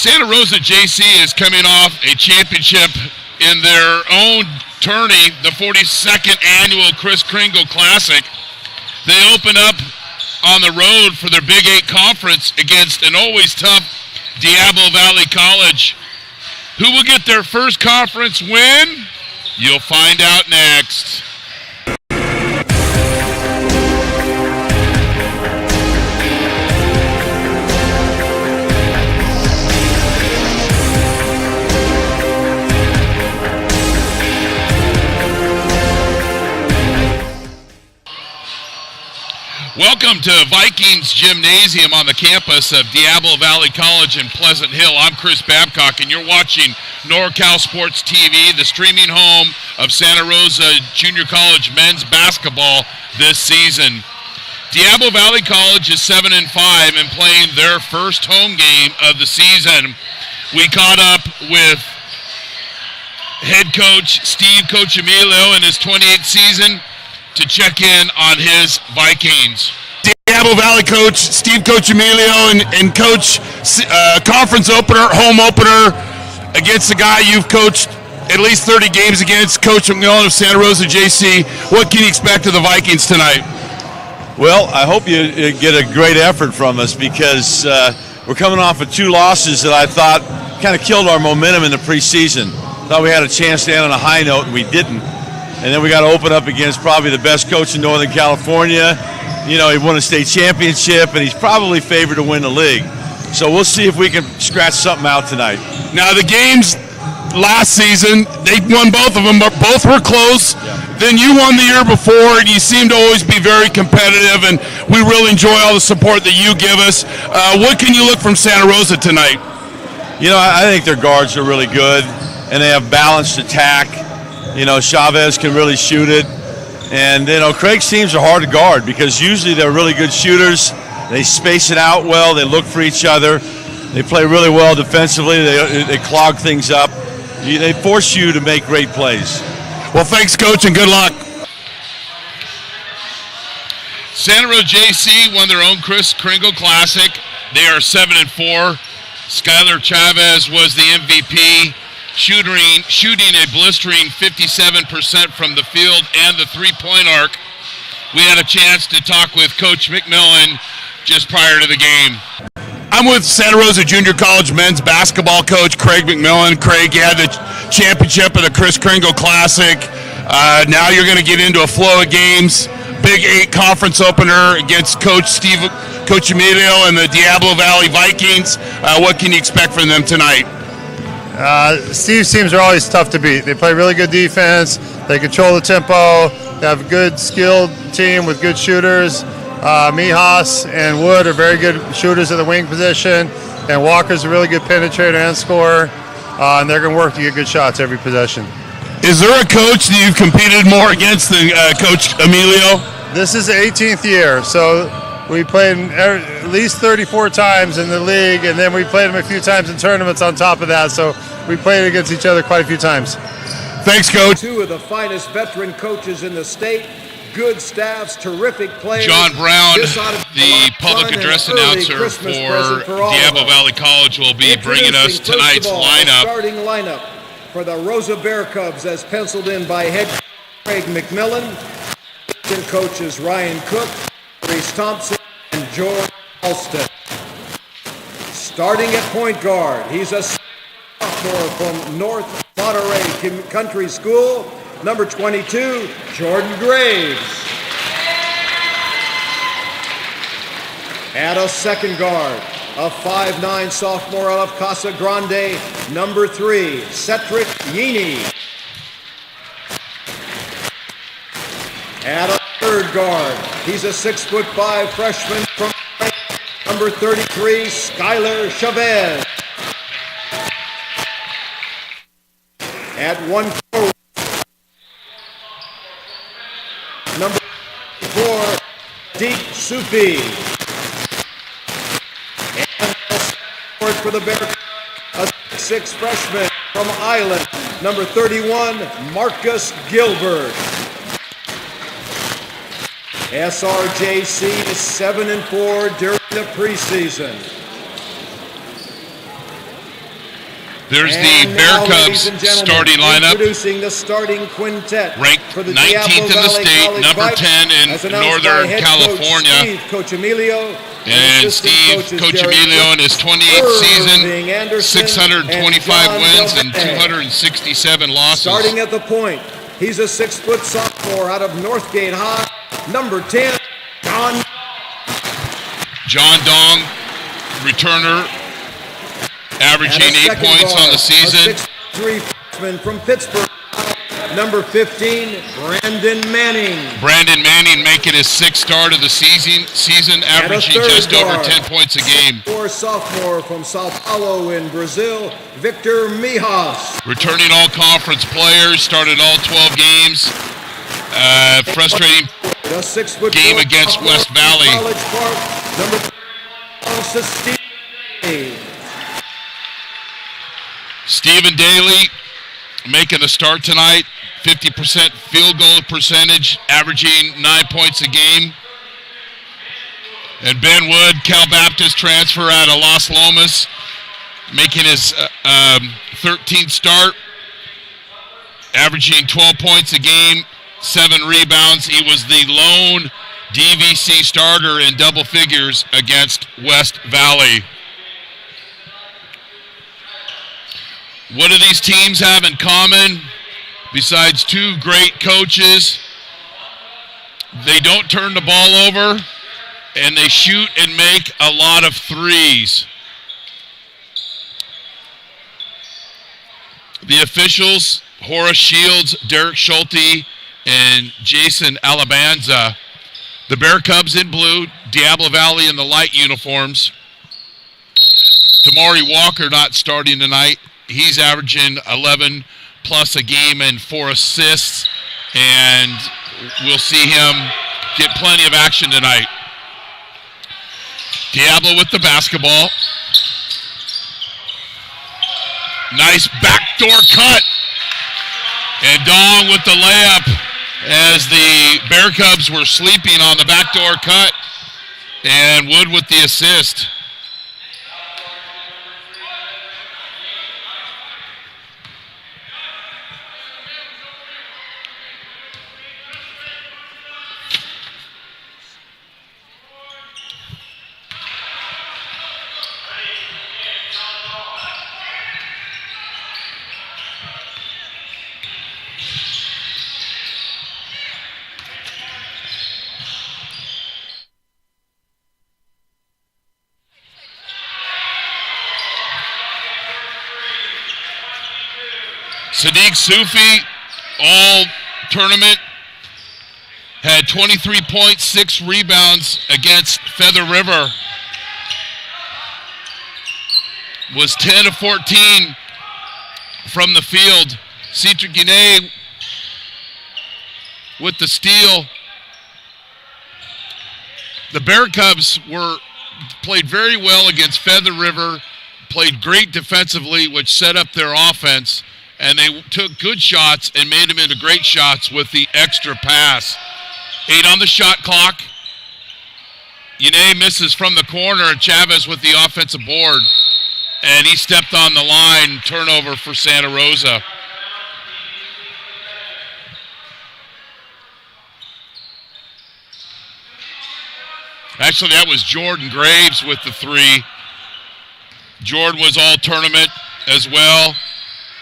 Santa Rosa JC is coming off a championship in their own tourney, the 42nd annual Kris Kringle Classic. They open up on the road for their Big 8 conference against an always tough Diablo Valley College. Who will get their first conference win? You'll find out next. Welcome to Vikings Gymnasium on the campus of Diablo Valley College in Pleasant Hill. I'm Chris Babcock, and you're watching NorCal SportsTV, the streaming home of Santa Rosa Junior College men's basketball this season. Diablo Valley College is 7-5 and playing their first home game of the season. We caught up with head coach Steve Coach Emilio in his 28th season to check in on his Vikings. Diablo Valley coach Steve Coach Emilio and coach conference opener, home opener against the guy you've coached at least 30 games against, Coach McMillan of Santa Rosa JC. What can you expect of the Vikings tonight? Well, I hope you get a great effort from us because we're coming off of 2 losses that I thought kind of killed our momentum in the preseason. Thought we had a chance to end on a high note, and we didn't. And then we got to open up against probably the best coach in Northern California. You know, he won a state championship, and he's probably favored to win the league. So we'll see if we can scratch something out tonight. Now, the games last season, they won both of them, but both were close. Yeah. Then you won the year before, and you seem to always be very competitive, and we really enjoy all the support that you give us. What can you look from Santa Rosa tonight? You know, I think their guards are really good, and they have balanced attack. You know, Chavez can really shoot it. And, you know, Craig's teams are hard to guard because usually they're really good shooters. They space it out well. They look for each other. They play really well defensively. They clog things up. They force you to make great plays. Well, thanks, Coach, and good luck. Santa Rosa JC won their own Kris Kringle Classic. They are 7-4. Skylar Chavez was the MVP. Shooting a blistering 57% from the field and the three-point arc. We had a chance to talk with Coach McMillan just prior to the game. I'm with Santa Rosa Junior College men's basketball coach Craig McMillan. Craig, you had the championship of the Kris Kringle Classic. Now you're going to get into a flow of games. Big 8 conference opener against Coach Emilio and the Diablo Valley Vikings. What can you expect from them tonight? Steve's teams are always tough to beat. They play really good defense. They control the tempo. They have a good, skilled team with good shooters. Mijas and Wood are very good shooters at the wing position. And Walker's a really good penetrator and scorer. And they're going to work to get good shots every possession. Is there a coach that you've competed more against than Coach Emilio? This is the 18th year. So we played at least 34 times in the league, and then we played them a few times in tournaments on top of that. So we played against each other quite a few times. Thanks, Coach. 2 of the finest veteran coaches in the state, good staffs, terrific players. John Brown, the public address announcer for Diablo Valley College, will be bringing us tonight's lineup. Starting lineup for the Rosa Bear Cubs as penciled in by head coach Craig McMillan, coaches Ryan Cook, Reese Thompson, and George Alston. Starting at point guard, he's a sophomore from North Monterey Country School, number 22, Jordan Graves. At a second guard, a 5'9" sophomore out of Casa Grande, number 3, Cedric Yini. At a third third guard. He's a 6'5" freshman from number 33, Skylar Chavez. At 1 forward, number 4, Deep Sufi. And forward for the Bears, a 6'6" freshman from Ireland, number 31, Marcus Gilbert. SRJC is 7-4 during the preseason. There's And the Bear now, Cubs ladies and gentlemen, starting lineup. Introducing the starting quintet Ranked for the 19th Diablo in the Valley state, College number Vikes, 10 in as announced Northern by head California. Coach Emilio, And assistant Coach Jerry Emilio in his 28th Irving season, Anderson, 625 and wins John and Delvey. 267 losses. Starting at the point, he's a 6-foot sophomore out of Northgate High, number 10, John Dong, returner, averaging 8 points on the season. A 6'3" freshman from Pittsburgh, number 15, Brandon Manning. Brandon Manning making his 6th start of the season averaging third just over guard, 10 points a game. Sophomore from Sao Paulo in Brazil, Victor Mijas. Returning all conference players, started all 12 games. Frustrating A 6'4" game against sophomore West from Valley. College Park, number 3, Stephen Daly making the start tonight, 50% field goal percentage, averaging 9 points a game. And Ben Wood, Cal Baptist transfer out of Las Lomas, making his 13th start, averaging 12 points a game, 7 rebounds. He was the lone DVC starter in double figures against West Valley. What do these teams have in common? Besides 2 great coaches, they don't turn the ball over, and they shoot and make a lot of threes. The officials, Horace Shields, Derek Schulte, and Jason Alabanza. The Bear Cubs in blue, Diablo Valley in the light uniforms. Tamari Walker not starting tonight. He's averaging 11 plus a game and 4 assists, and we'll see him get plenty of action tonight. Diablo with the basketball. Nice backdoor cut. And Dong with the layup as the Bear Cubs were sleeping on the backdoor cut. And Wood with the assist. Sadiq Sufi, all tournament, had 23 points, 6 rebounds against Feather River. Was 10 of 14 from the field. Cedric Guinea with the steal. The Bear Cubs played very well against Feather River, played great defensively, which set up their offense. And they took good shots and made them into great shots with the extra pass. 8 on the shot clock. Yane misses from the corner, and Chavez with the offensive board. And he stepped on the line, turnover for Santa Rosa. Actually, that was Jordan Graves with the 3. Jordan was all tournament as well,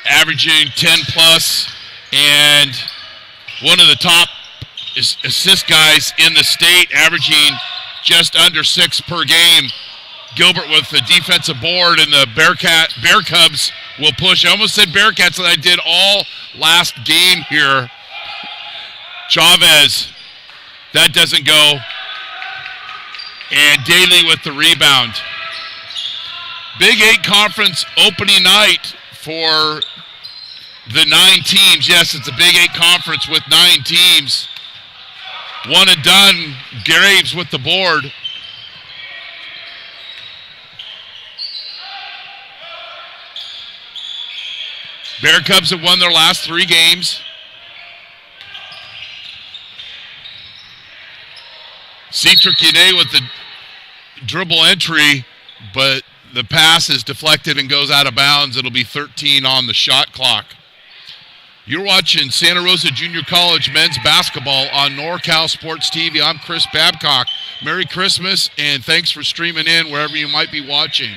averaging 10 plus, and one of the top assist guys in the state, averaging just under 6 per game. Gilbert with the defensive board, and the Bear Cubs will push. I almost said Bearcats, and I did all last game here. Chavez That doesn't go. And Daly with the rebound. Big 8 conference opening night for the 9 teams. Yes, it's a Big 8 conference with 9 teams. One and done. Graves with the board. Bear Cubs have won their last 3 games. Cedric Yade with the dribble entry, but the pass is deflected and goes out of bounds. It'll be 13 on the shot clock. You're watching Santa Rosa Junior College men's basketball on NorCal Sports TV. I'm Chris Babcock. Merry Christmas, and thanks for streaming in wherever you might be watching.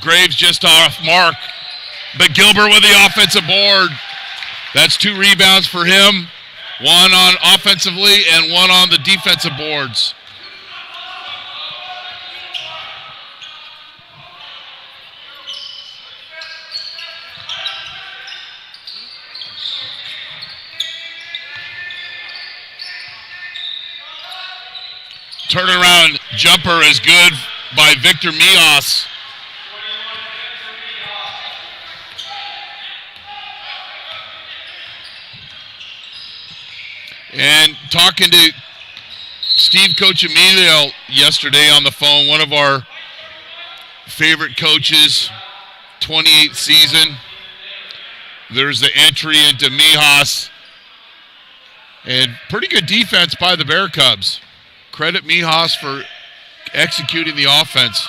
Graves just off mark, but Gilbert with the offensive board. That's 2 rebounds for him, 1 on offensively and 1 on the defensive boards. Turnaround jumper is good by Victor Mias. And talking to Steve Coach Emilio yesterday on the phone, one of our favorite coaches, 28th season. There's the entry into Mijas. And pretty good defense by the Bear Cubs. Credit Mijas for executing the offense.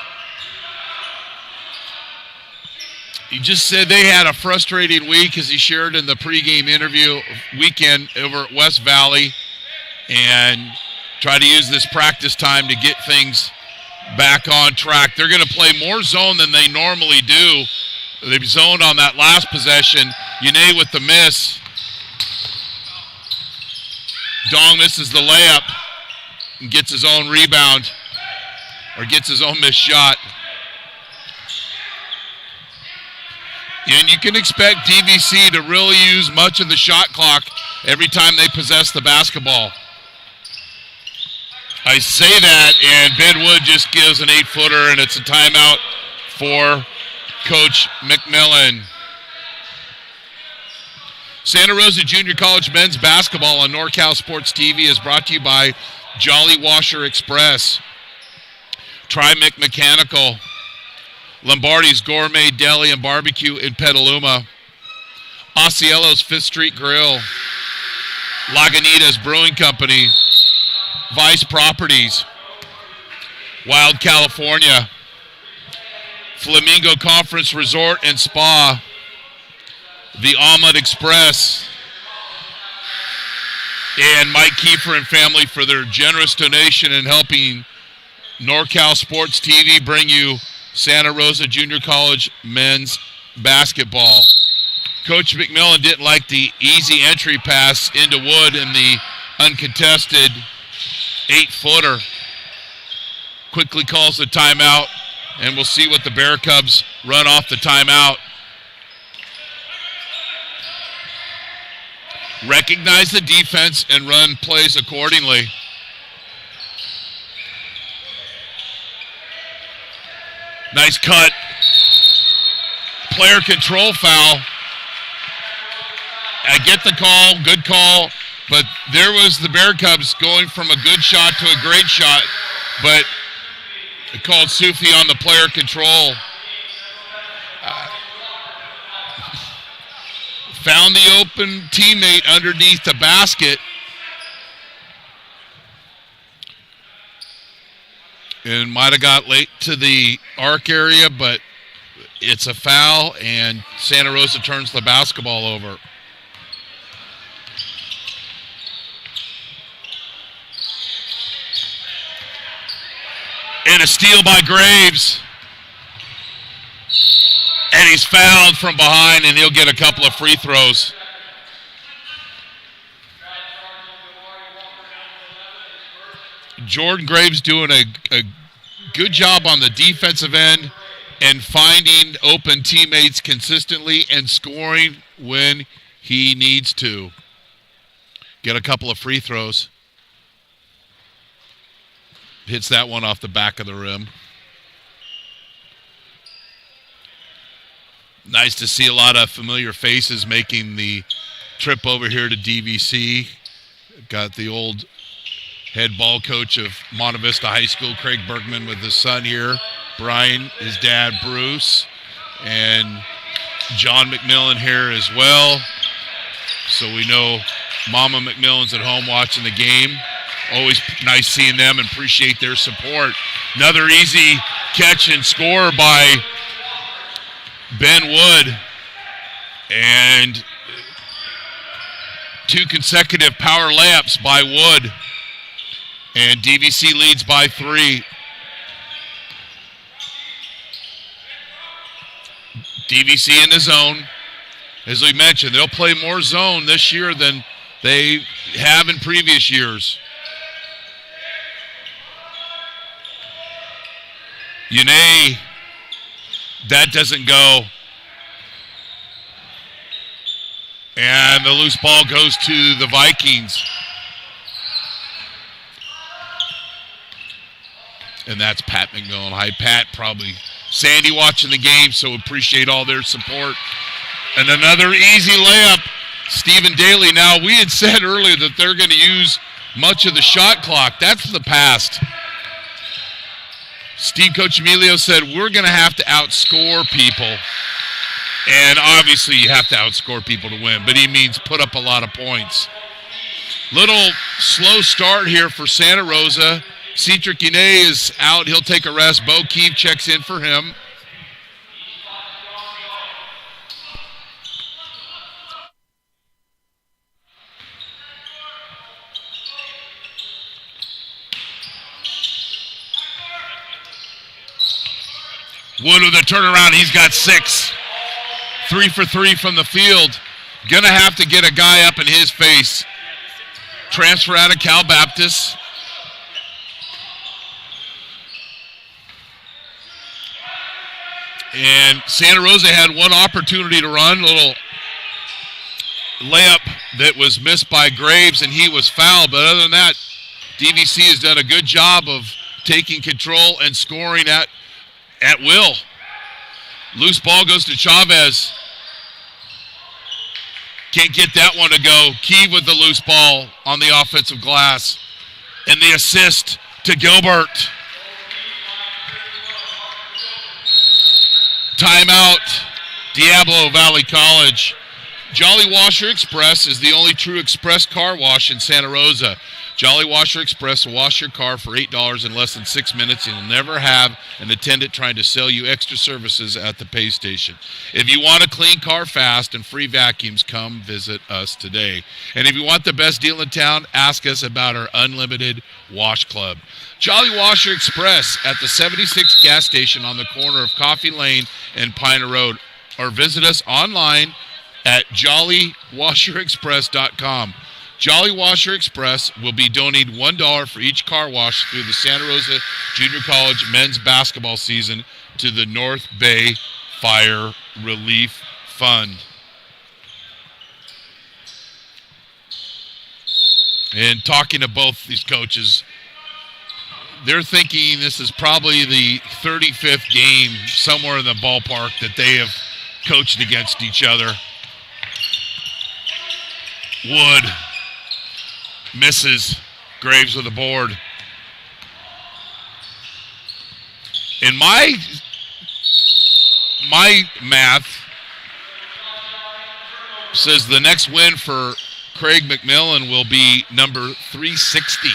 He just said they had a frustrating week, as he shared in the pregame interview weekend over at West Valley, and try to use this practice time to get things back on track. They're going to play more zone than they normally do. They've zoned on that last possession. Yane with the miss. Dong misses the layup and gets his own rebound, or gets his own missed shot. And you can expect DVC to really use much of the shot clock every time they possess the basketball. I say that, and Ben Wood just gives an 8-footer, and it's a timeout for Coach McMillan. Santa Rosa Junior College men's basketball on NorCal Sports TV is brought to you by Jolly Washer Express, Trimec Mechanical, Lombardi's Gourmet Deli and Barbecue in Petaluma, Osceola's 5th Street Grill, Lagunitas Brewing Company, Vice Properties, Wild California, Flamingo Conference Resort and Spa, the Omelet Express, and Mike Kiefer and family for their generous donation in helping NorCal Sports TV bring you Santa Rosa Junior College men's basketball. Coach McMillan didn't like the easy entry pass into Wood in the uncontested 8-footer. Quickly calls the timeout, and we'll see what the Bear Cubs run off the timeout. Recognize the defense and run plays accordingly. Nice cut. Player control foul. I get the call, good call, but there was the Bear Cubs going from a good shot to a great shot, but it called Sufi on the player control. Found the open teammate underneath the basket. And might have got late to the arc area, but it's a foul, and Santa Rosa turns the basketball over. And a steal by Graves. And he's fouled from behind, and he'll get a couple of free throws. Jordan Graves doing a good job on the defensive end and finding open teammates consistently and scoring when he needs to get a couple of free throws. Hits that one off the back of the rim. Nice to see a lot of familiar faces making the trip over here to DVC. Got the old head ball coach of Monte Vista High School, Craig Bergman, with his son here. Brian, his dad, Bruce, and John McMillan here as well. So we know Mama McMillan's at home watching the game. Always nice seeing them and appreciate their support. Another easy catch and score by Ben Wood. And 2 consecutive power layups by Wood. And DVC leads by 3. DVC in the zone. As we mentioned, they'll play more zone this year than they have in previous years. Yune, that doesn't go. And the loose ball goes to the Vikings. And that's Pat McMillan. Hi, Pat. Probably Sandy watching the game, so appreciate all their support. And another easy layup, Stephen Daly. Now, we had said earlier that they're going to use much of the shot clock. That's the past. Steve Coach Emilio said, we're going to have to outscore people. And obviously you have to outscore people to win, but he means put up a lot of points. Little slow start here for Santa Rosa. Cedric Yune is out. He'll take a rest. Bo Keefe checks in for him. Wood with a turnaround. He's got 6. 3 for 3 from the field. Gonna have to get a guy up in his face. Transfer out of Cal Baptist. And Santa Rosa had one opportunity to run. A little layup that was missed by Graves, and he was fouled. But other than that, DVC has done a good job of taking control and scoring at will. Loose ball goes to Chavez. Can't get that one to go. Key with the loose ball on the offensive glass. And the assist to Gilbert. Timeout, Diablo Valley College. Jolly Washer Express is the only true express car wash in Santa Rosa. Jolly Washer Express will wash your car for $8 in less than 6 minutes. You'll never have an attendant trying to sell you extra services at the pay station. If you want a clean car fast and free vacuums, come visit us today. And if you want the best deal in town, ask us about our unlimited wash club. Jolly Washer Express at the 76th gas station on the corner of Coffee Lane and Piner Road. Or visit us online at jollywasherexpress.com. Jolly Washer Express will be donating $1 for each car wash through the Santa Rosa Junior College men's basketball season to the North Bay Fire Relief Fund. And talking to both these coaches, they're thinking this is probably the 35th game somewhere in the ballpark that they have coached against each other. Wood misses. Graves with the board. In my math says the next win for Craig McMillan will be number 360.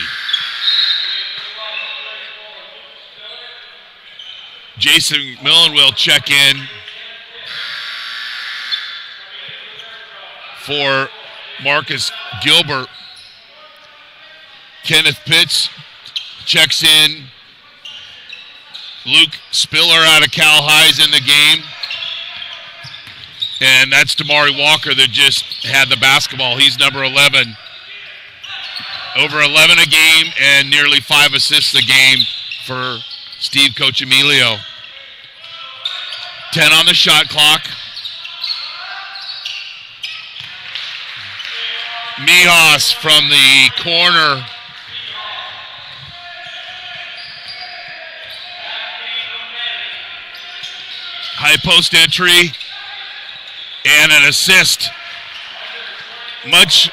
Jason McMillan will check in for Marcus Gilbert. Kenneth Pitts checks in. Luke Spiller out of Cal High's in the game. And that's Damari Walker that just had the basketball. He's number 11. Over 11 a game and nearly 5 assists a game for Steve Coach Emilio. 10 on the shot clock. Mijas from the corner. High post entry and an assist. Much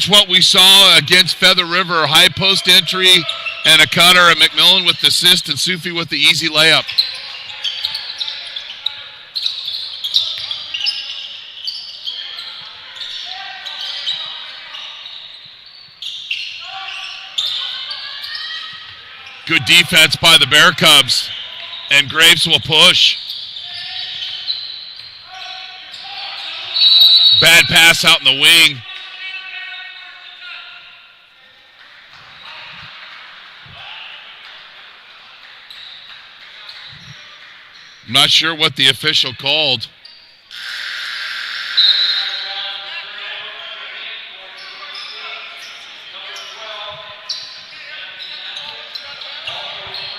what we saw against Feather River. High post entry and a cutter, and McMillan with the assist and Sufi with the easy layup. Good defense by the Bear Cubs, and Graves will push. Bad pass out in the wing. I'm not sure what the official called.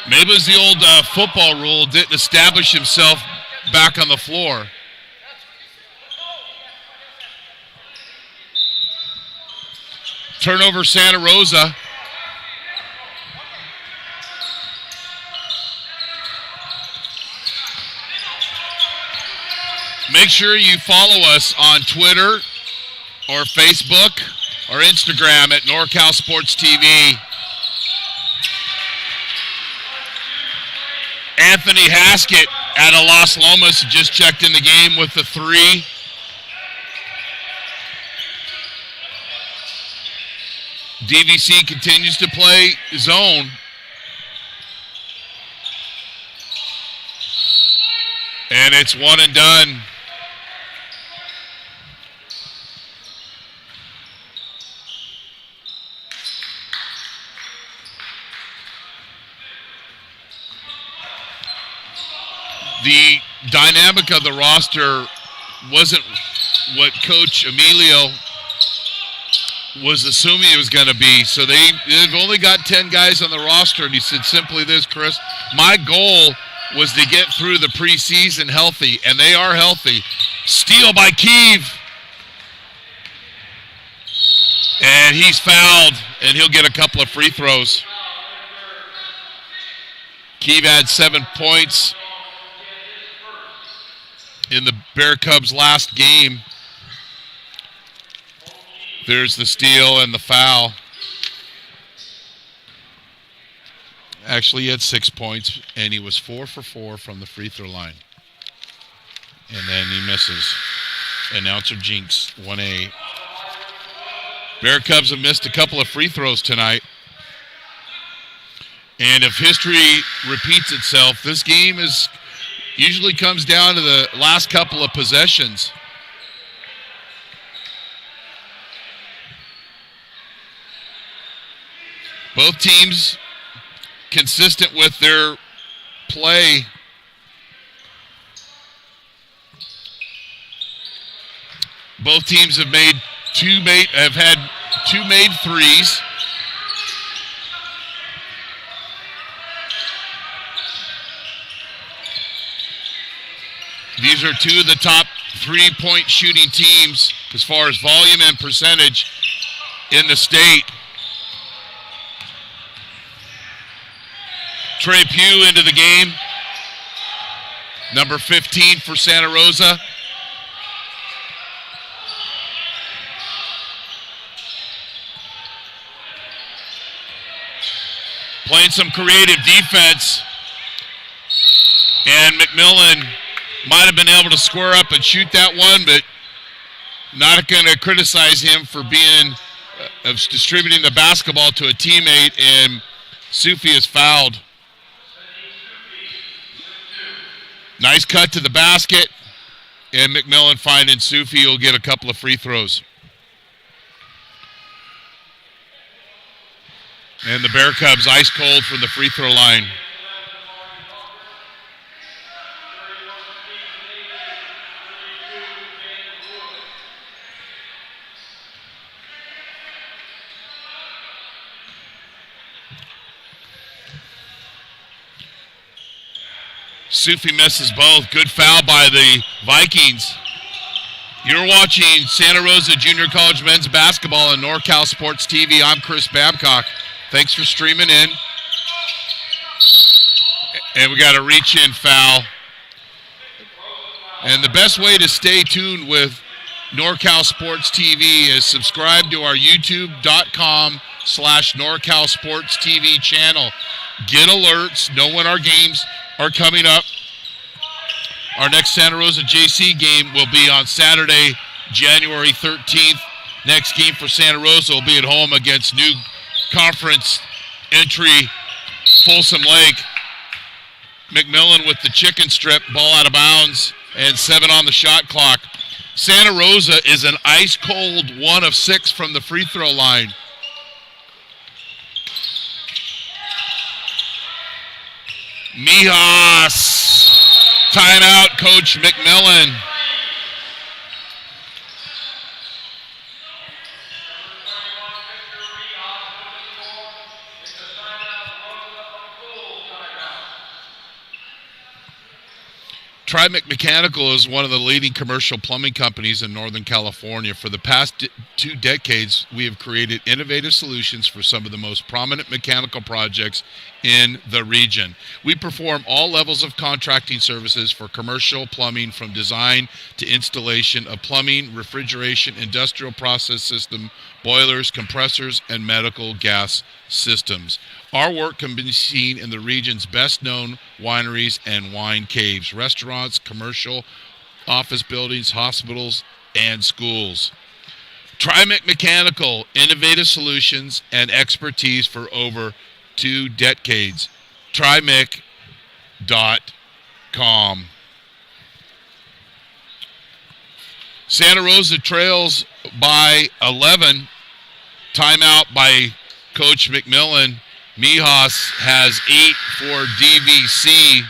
Maybe it was the old football rule, didn't establish himself back on the floor. Turnover Santa Rosa. Make sure you follow us on Twitter or Facebook or Instagram at NorCal Sports TV. Anthony Haskett out of Las Lomas just checked in the game with the 3. DVC continues to play zone. And it's one and done. The dynamic of the roster wasn't what Coach Emilio was assuming it was going to be. So they've only got 10 guys on the roster, and he said simply this, Chris, my goal was to get through the preseason healthy, and they are healthy. Steal by Keeve. And he's fouled, and he'll get a couple of free throws. Keeve had 7 points in the Bear Cubs' last game. There's the steal and the foul. Actually, he had 6 points, and he was 4 for 4 from the free throw line. And then he misses. Announcer jinx, 1A. Bear Cubs have missed a couple of free throws tonight. And if history repeats itself, this game usually comes down to the last couple of possessions. Both teams consistent with their play. Both teams have had 2 made threes. These are 2 of the top 3-point shooting teams as far as volume and percentage in the state. Trey Pugh into the game. Number 15 for Santa Rosa. Playing some creative defense. And McMillan might have been able to square up and shoot that one, but not going to criticize him for distributing the basketball to a teammate, and Sufi is fouled. Nice cut to the basket, and McMillan finding Sufi will get a couple of free throws. And the Bear Cubs ice cold from the free throw line. Sufi misses both. Good foul by the Vikings. You're watching Santa Rosa Junior College men's basketball on NorCal Sports TV. I'm Chris Babcock. Thanks for streaming in. And we got a reach-in foul. And the best way to stay tuned with NorCal Sports TV is subscribe to our youtube.com/NorCal Sports TV channel. Get alerts. Know when our games are coming up. Our next Santa Rosa JC game will be on Saturday, January 13th. Next game for Santa Rosa will be at home against new conference entry Folsom Lake. McMillan with the chicken strip, ball out of bounds, and 7 on the shot clock. Santa Rosa is an ice-cold 1 of 6 from the free throw line. Mijas. Timeout, Coach McMillan. Trimec Mechanical is one of the leading commercial plumbing companies in Northern California. For the past 2 decades, we have created innovative solutions for some of the most prominent mechanical projects in the region. We perform all levels of contracting services for commercial plumbing, from design to installation of plumbing, refrigeration, industrial process system, boilers, compressors, and medical gas systems. Our work can be seen in the region's best-known wineries and wine caves, restaurants, commercial, office buildings, hospitals, and schools. Trimec Mechanical, innovative solutions and expertise for over 2 decades. Trimec.com. Santa Rosa trails by 11. Timeout by Coach McMillan. Mijas has 8 for DVC.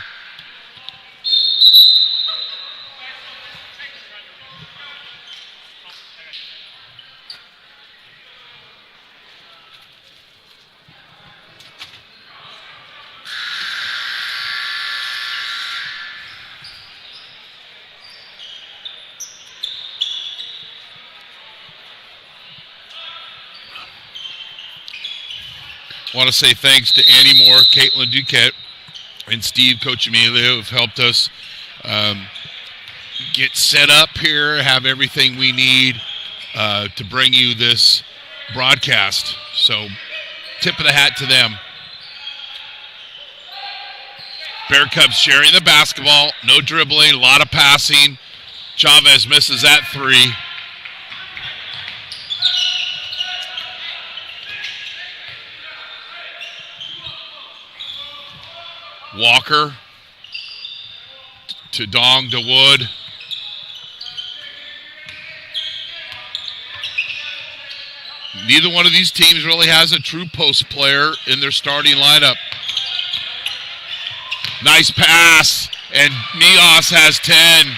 I want to say thanks to Annie Moore, Caitlin Duquette, and Steve Coachemilio, who have helped us get set up here, have everything we need to bring you this broadcast. So, tip of the hat to them. Bear Cubs sharing the basketball. No dribbling, a lot of passing. Chavez misses that 3. Walker to Dong to Wood. Neither one of these teams really has a true post player in their starting lineup. Nice pass, and Mijas has 10.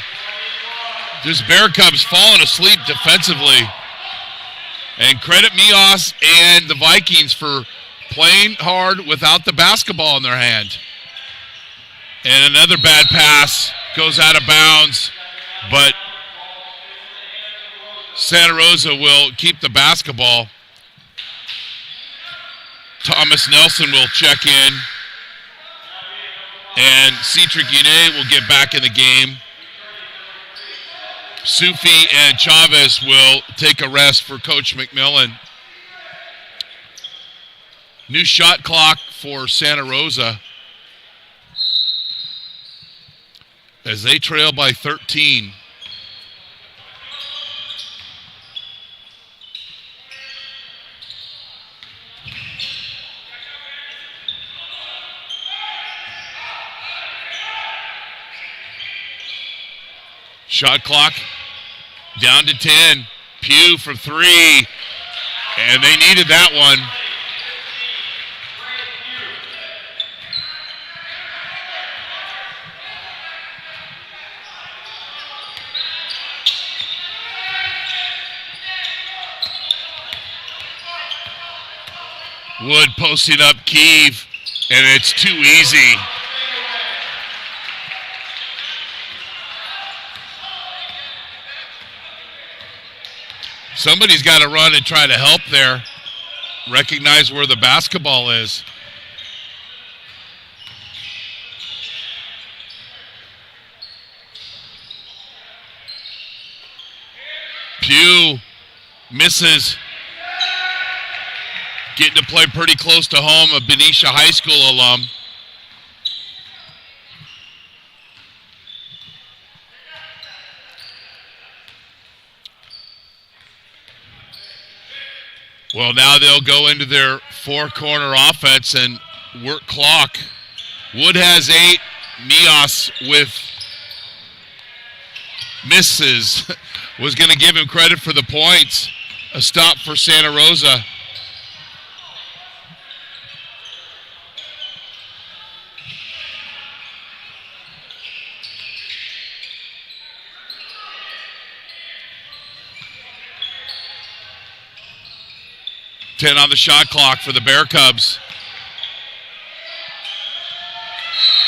This Bear Cubs falling asleep defensively. And credit Mijas and the Vikings for playing hard without the basketball in their hand. And another bad pass goes out of bounds, but Santa Rosa will keep the basketball. Thomas Nelson will check in, and Cedric Guinea will get back in the game. Sufi and Chavez will take a rest for Coach McMillan. New shot clock for Santa Rosa as they trail by 13. Shot clock down to 10. Pugh for 3. And they needed that one. Wood posting up Keeve, and it's too easy. Somebody's got to run and try to help there. Recognize where the basketball is. Pugh misses. Getting to play pretty close to home, a Benicia High School alum. Well, now they'll go into their four-corner offense and work clock. Wood has 8. Mias with misses. Was going to give him credit for the points. A stop for Santa Rosa. On the shot clock for the Bear Cubs.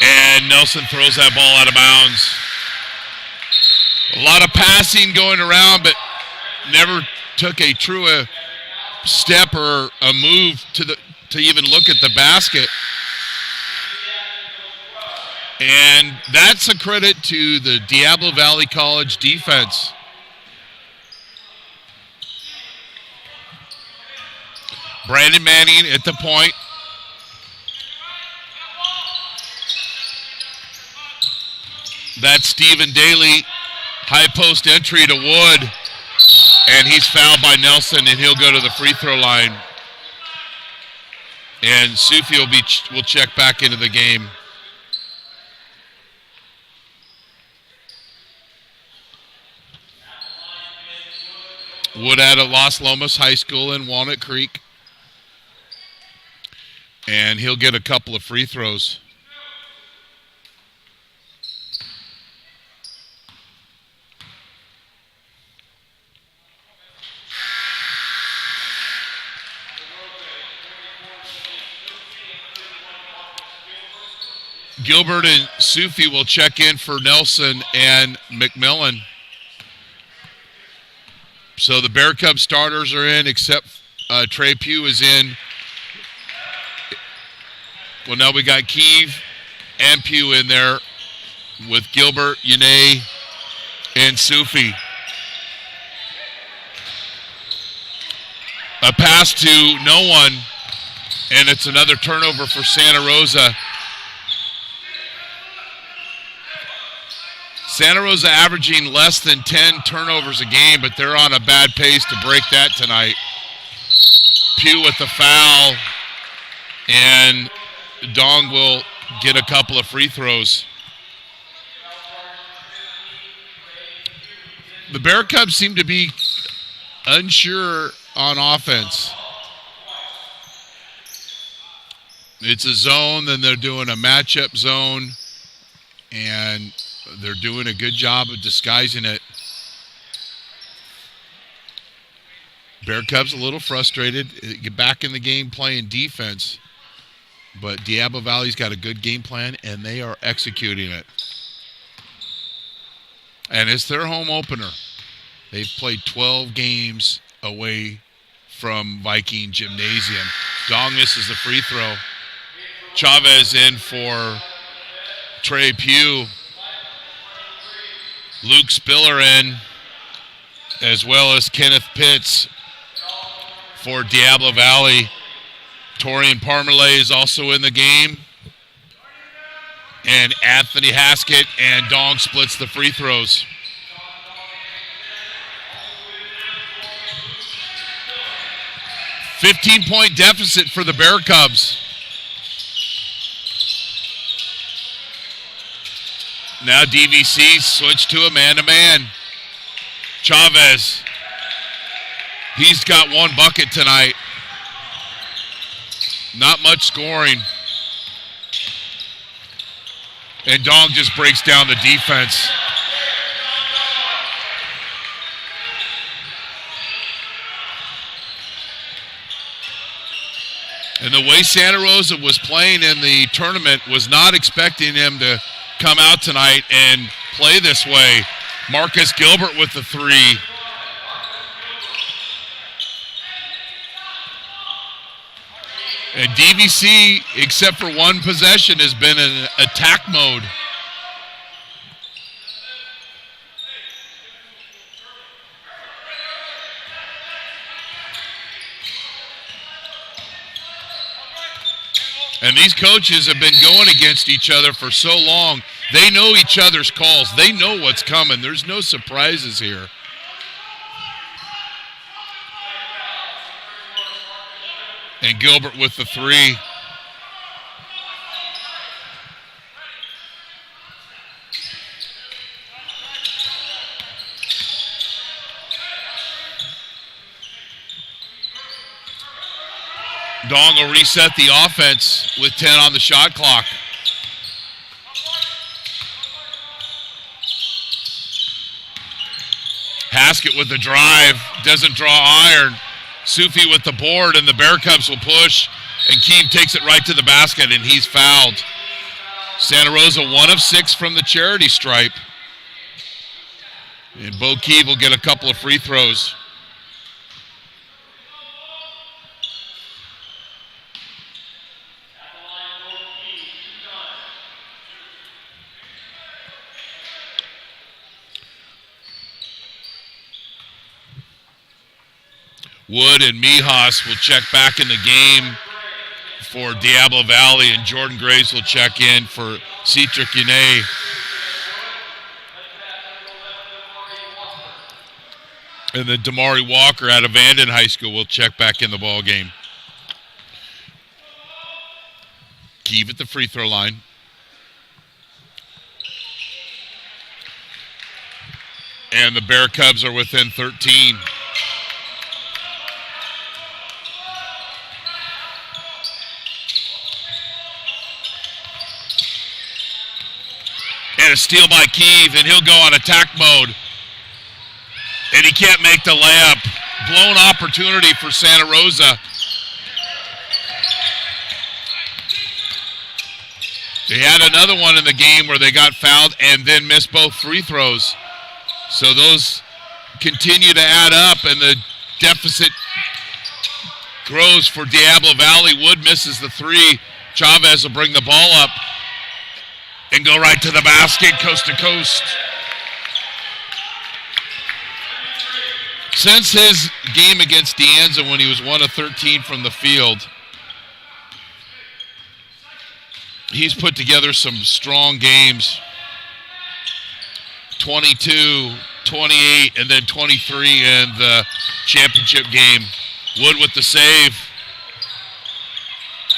And Nelson throws that ball out of bounds. A lot of passing going around, but never took a true step or a move to even look at the basket. And that's a credit to the Diablo Valley College defense. Brandon Manning at the point. That's Stephen Daly. High post entry to Wood. And he's fouled by Nelson, and he'll go to the free throw line. And Sufi will check back into the game. Wood out of Los Lomas High School in Walnut Creek. And he'll get a couple of free throws. Gilbert and Sufi will check in for Nelson and McMillan. So the Bear Cubs starters are in, except Trey Pugh is in. Well, now we got Keeve and Pugh in there with Gilbert, Yane, and Sufi. A pass to no one, and it's another turnover for Santa Rosa. Santa Rosa averaging less than 10 turnovers a game, but they're on a bad pace to break that tonight. Pugh with the foul, and Dong will get a couple of free throws. The Bear Cubs seem to be unsure on offense. It's a zone, then they're doing a matchup zone, and they're doing a good job of disguising it. Bear Cubs a little frustrated. Get back in the game playing defense. But Diablo Valley's got a good game plan, and they are executing it. And it's their home opener. They've played 12 games away from Viking Gymnasium. Dong misses the free throw. Chavez in for Trey Pugh. Luke Spiller in, as well as Kenneth Pitts for Diablo Valley. Torian Parmalee is also in the game. And Anthony Haskett, and Dong splits the free throws. $15-point deficit for the Bear Cubs. Now DVC switched to a man-to-man. Chavez. He's got one bucket tonight. Not much scoring. And Dong just breaks down the defense. And the way Santa Rosa was playing in the tournament was not expecting him to come out tonight and play this way. Marcus Gilbert with the three. And DVC, except for one possession, has been in attack mode. And these coaches have been going against each other for so long. They know each other's calls. They know what's coming. There's no surprises here. And Gilbert with the three. Dong will reset the offense with 10 on the shot clock. Haskett with the drive, doesn't draw iron. Sufi with the board, and the Bear Cubs will push, and Keeve takes it right to the basket, and he's fouled. Santa Rosa 1 of 6 from the charity stripe. And Bo Keeve will get a couple of free throws. Wood and Mijas will check back in the game for Diablo Valley, and Jordan Graves will check in for Citric Uné. And then Damari Walker out of Vanden High School will check back in the ball game. Keeve at the free throw line. And the Bear Cubs are within 13. And a steal by Keeve, and he'll go on attack mode. And he can't make the layup. Blown opportunity for Santa Rosa. They had another one in the game where they got fouled and then missed both free throws. So those continue to add up, and the deficit grows for Diablo Valley. Wood misses the three. Chavez will bring the ball up and go right to the basket, coast to coast. Since his game against De Anza when he was 1 of 13 from the field, he's put together some strong games. 22, 28, and then 23 in the championship game. Wood with the save.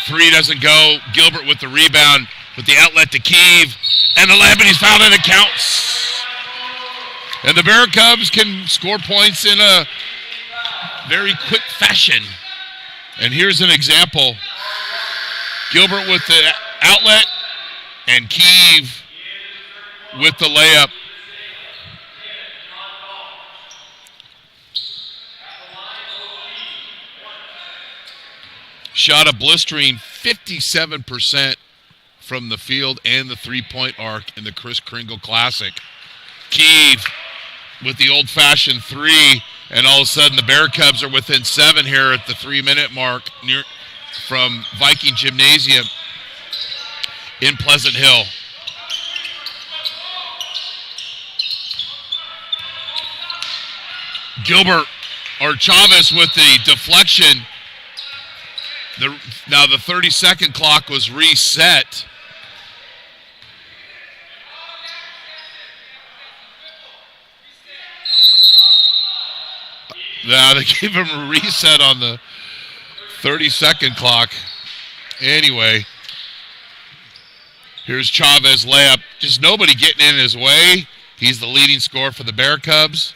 Three doesn't go. Gilbert with the rebound, with the outlet to Keeve. And the layup, and he's fouled, and it counts. And the Bear Cubs can score points in a very quick fashion. And here's an example. Gilbert with the outlet, and Keeve with the layup. Shot a blistering 57% from the field and the three-point arc in the Kris Kringle Classic. Keeve with the old-fashioned three, and all of a sudden the Bear Cubs are within 7 here at the 3-minute mark near from Viking Gymnasium in Pleasant Hill. Gilbert, or Chavez with the deflection. Now the 30-second clock was reset. Now they gave him a reset on the 30-second clock. Anyway, here's Chavez layup. Just nobody getting in his way. He's the leading scorer for the Bear Cubs.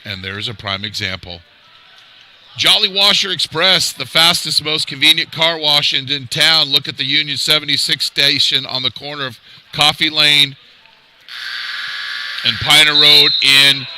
And there's a prime example. Jolly Washer Express, the fastest, most convenient car wash in town. Look at the Union 76 station on the corner of Coffee Lane and Piner Road in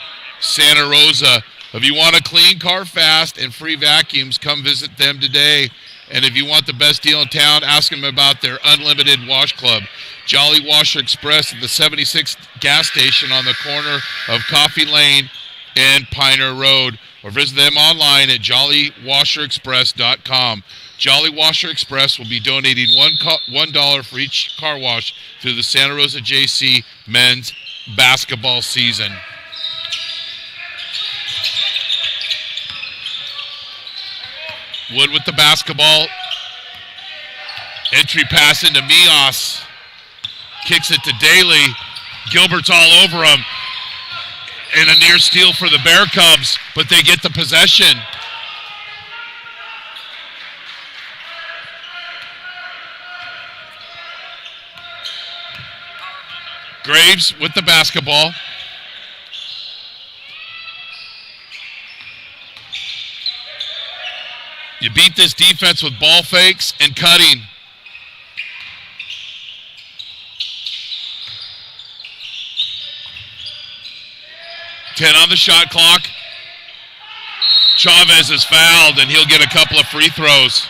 Santa Rosa. If you want a clean car fast and free vacuums, come visit them today. And if you want the best deal in town, ask them about their unlimited wash club. Jolly Washer Express at the 76 gas station on the corner of Coffee Lane and Piner Road. Or visit them online at jollywasherexpress.com. Jolly Washer Express will be donating $1 for each car wash through the Santa Rosa JC men's basketball season. Wood with the basketball. Entry pass into Mias. Kicks it to Daly. Gilbert's all over him. And a near steal for the Bear Cubs, but they get the possession. Graves with the basketball. You beat this defense with ball fakes and cutting. Ten on the shot clock. Chavez is fouled, and he'll get a couple of free throws.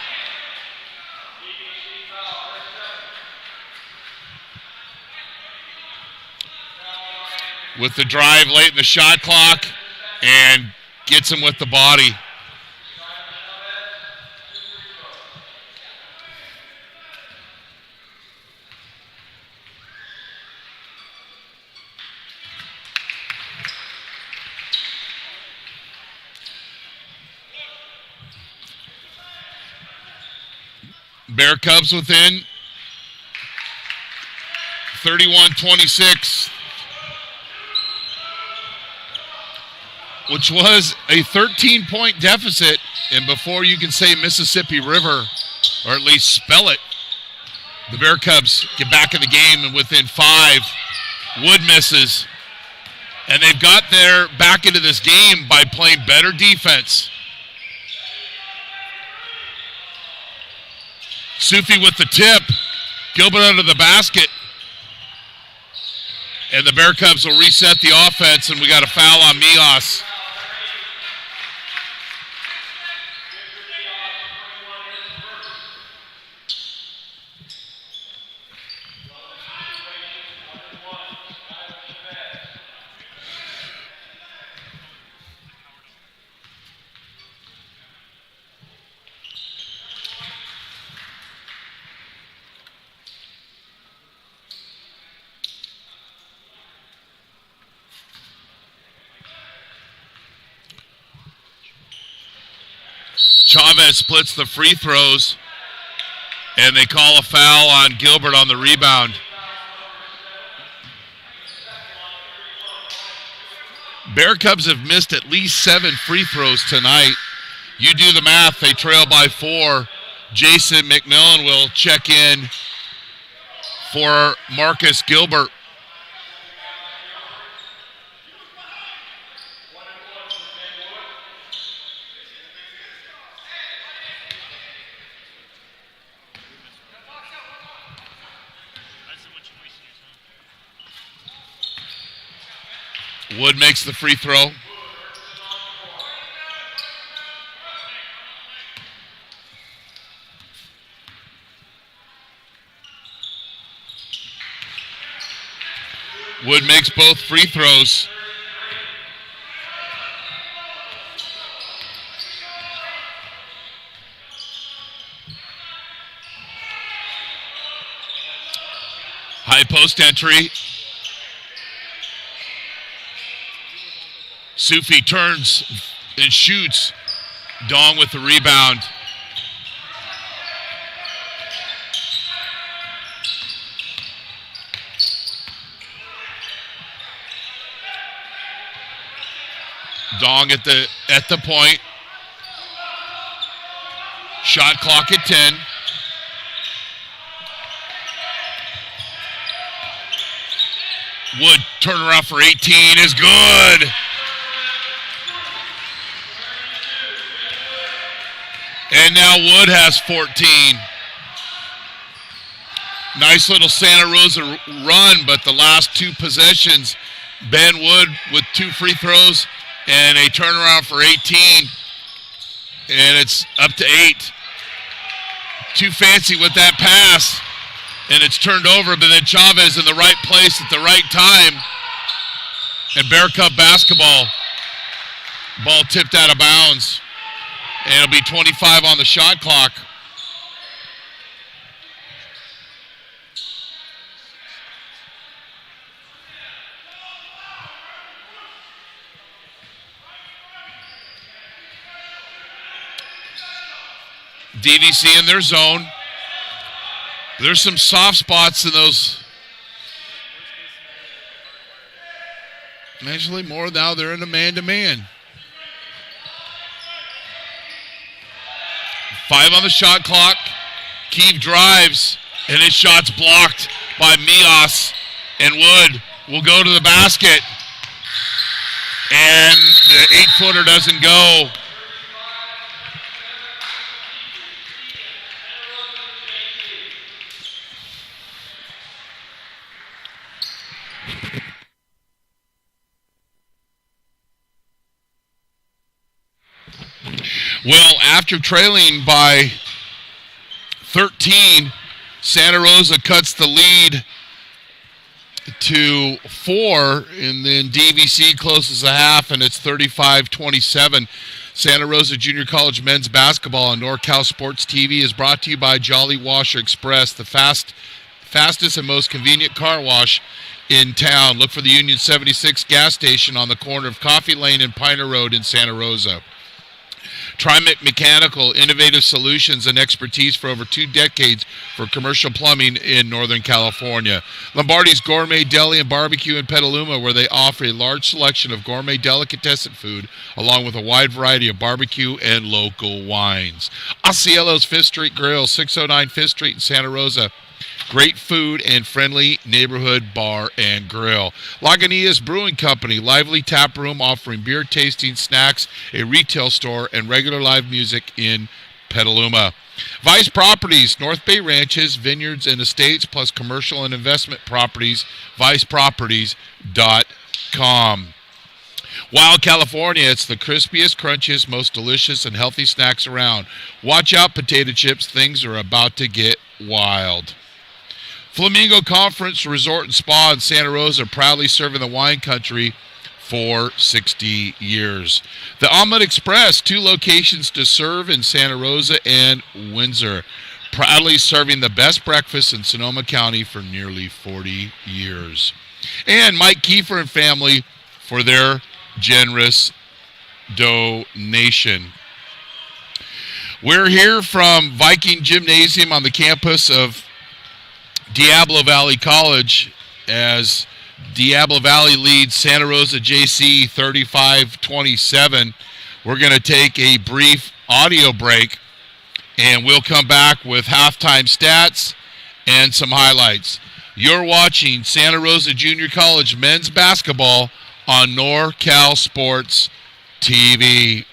With the drive late in the shot clock, and gets him with the body. Bear Cubs within 31-26, which was a 13-point deficit, and before you can say Mississippi River, or at least spell it, the Bear Cubs get back in the game and within 5. Wood misses, and they've got their back into this game by playing better defense. Sufi with the tip. Gilbert under the basket. And the Bear Cubs will reset the offense, and we got a foul on Mias. Chavez splits the free throws, and they call a foul on Gilbert on the rebound. Bear Cubs have missed at least 7 free throws tonight. You do the math, they trail by 4. Jason McMillan will check in for Marcus Gilbert. Wood makes the free throw. Wood makes both free throws. High post entry. Sufi turns and shoots. Dong with the rebound. Dong at the point. Shot clock at 10. Wood turnaround for 18 is good. And now Wood has 14. Nice little Santa Rosa run, but the last 2 possessions, Ben Wood with 2 free throws and a turnaround for 18. And it's up to 8. Too fancy with that pass. And it's turned over, but then Chavez in the right place at the right time. And Bear Cub basketball. Ball tipped out of bounds. And it'll be 25 on the shot clock. DVC in their zone. There's some soft spots in those. Actually, more now they're in a man-to-man. 5 on the shot clock. Keeve drives, and his shot's blocked by Mias, and Wood will go to the basket. And the 8-footer doesn't go. Well, after trailing by 13, Santa Rosa cuts the lead to 4, and then DVC closes the half, and it's 35-27. Santa Rosa Junior College men's basketball on NorCal Sports TV is brought to you by Jolly Washer Express, the fastest and most convenient car wash in town. Look for the Union 76 gas station on the corner of Coffee Lane and Piner Road in Santa Rosa. Trimec Mechanical, innovative solutions and expertise for over 2 decades for commercial plumbing in Northern California. Lombardi's Gourmet Deli and Barbecue in Petaluma, where they offer a large selection of gourmet delicatessen food, along with a wide variety of barbecue and local wines. Osceolo's Fifth Street Grill, 609 Fifth Street in Santa Rosa. Great food and friendly neighborhood bar and grill. Lagunitas Brewing Company, lively tap room offering beer tasting, snacks, a retail store, and regular live music in Petaluma. Vice Properties, North Bay Ranches, vineyards, and estates, plus commercial and investment properties, viceproperties.com. Wild California, it's the crispiest, crunchiest, most delicious, and healthy snacks around. Watch out, potato chips, things are about to get wild. Flamingo Conference Resort and Spa in Santa Rosa, proudly serving the wine country for 60 years. The Omelet Express, 2 locations to serve in Santa Rosa and Windsor, proudly serving the best breakfast in Sonoma County for nearly 40 years. And Mike Kiefer and family for their generous donation. We're here from Viking Gymnasium on the campus of Diablo Valley College as Diablo Valley leads Santa Rosa JC 35-27. We're going to take a brief audio break, and we'll come back with halftime stats and some highlights. You're watching Santa Rosa Junior College men's basketball on NorCal Sports TV.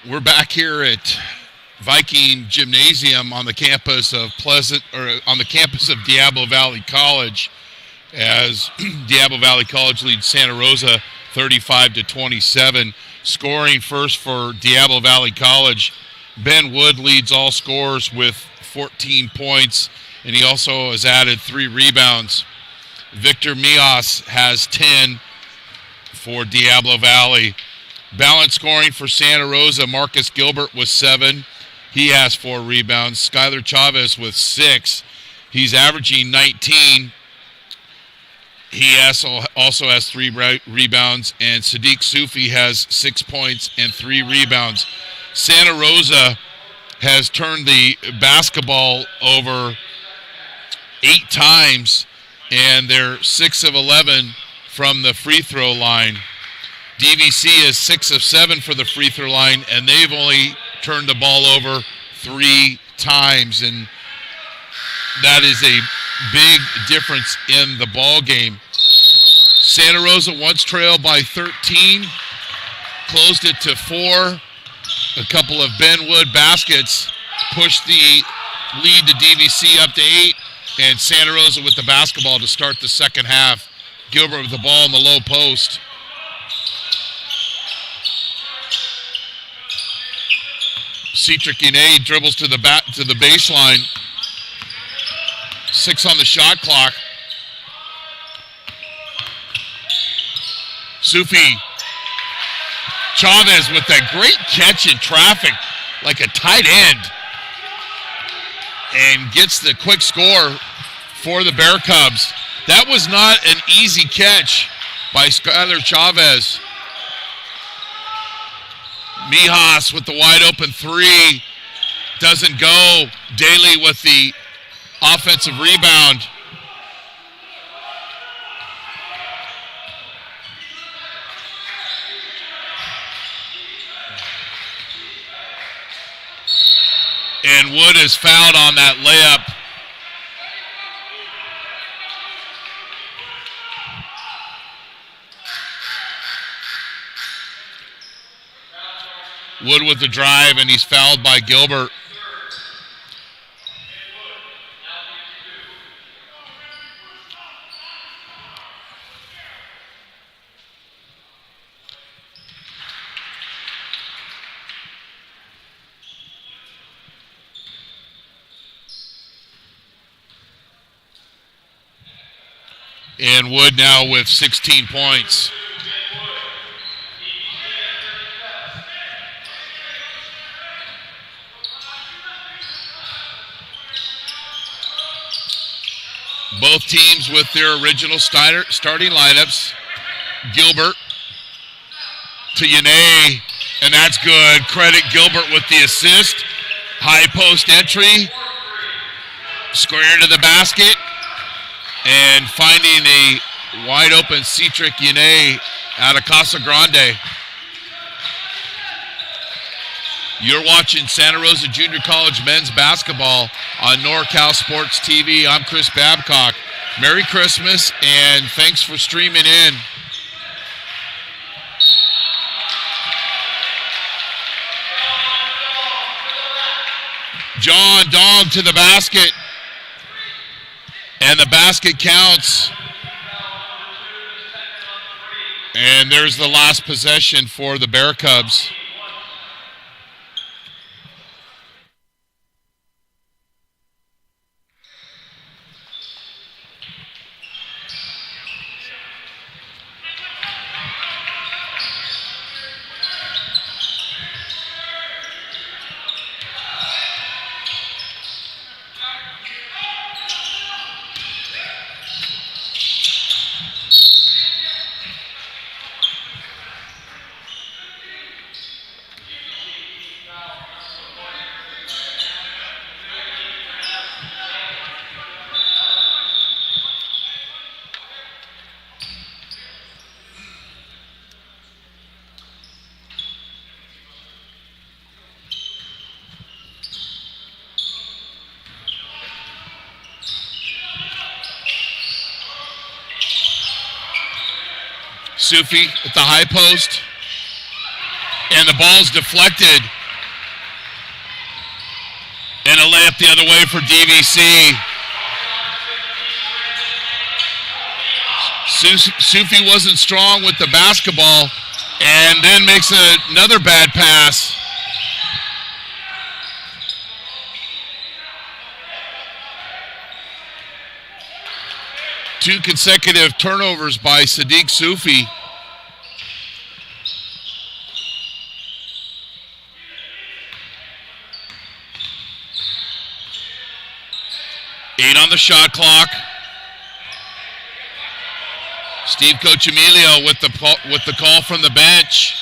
We're back here at Viking Gymnasium on the campus of Diablo Valley College, as Diablo Valley College leads Santa Rosa 35-27. Scoring first for Diablo Valley College, Ben Wood leads all scorers with 14 points, and he also has added 3 rebounds. Victor Mias has 10 for Diablo Valley. Balance scoring for Santa Rosa, Marcus Gilbert with 7. He has 4 rebounds. Skylar Chavez with 6. He's averaging 19. He also has 3 rebounds, and Sadiq Sufi has 6 points and 3 rebounds. Santa Rosa has turned the basketball over 8 times, and they're 6 of 11 from the free throw line. DVC is 6 of 7 for the free throw line, and they've only turned the ball over 3 times, and that is a big difference in the ball game. Santa Rosa once trailed by 13, closed it to 4. A couple of Ben Wood baskets pushed the lead to DVC up to 8, and Santa Rosa with the basketball to start the second half. Gilbert with the ball in the low post. Cedric Yane dribbles to the baseline. 6 on the shot clock. Sufi Chavez with that great catch in traffic like a tight end, and gets the quick score for the Bear Cubs. That was not an easy catch by Skylar Chavez. Mijas with the wide open 3. Doesn't go. Daly with the offensive rebound. And Wood is fouled on that layup. Wood with the drive, and he's fouled by Gilbert. And Wood now with 16 points. Both teams with their original starting lineups. Gilbert to Yane, and that's good. Credit Gilbert with the assist. High post entry. Square to the basket. And finding a wide open Cedric Yane out of Casa Grande. You're watching Santa Rosa Junior College men's basketball on NorCal Sports TV. I'm Chris Babcock. Merry Christmas, and thanks for streaming in. John Dog to the basket. And the basket counts. And there's the last possession for the Bear Cubs. Sufi at the high post, and the ball's deflected And a layup the other way for DVC. Sufi wasn't strong with the basketball and then makes another bad pass. Two consecutive turnovers by Sadiq Sufi. Eight on the shot clock. Steve Coach Emilio with the call from the bench.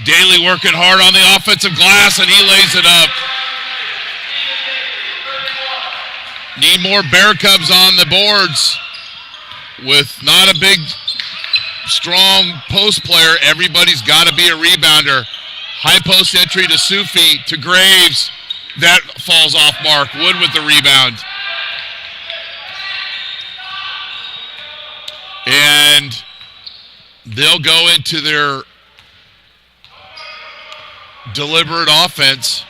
Daly working hard on the offensive glass, and he lays it up. Need more Bear Cubs on the boards. With not a big, strong post player, everybody's got to be a rebounder. High post entry to Sufi, to Graves. That falls off mark. Wood with the rebound. And they'll go into their deliberate offense.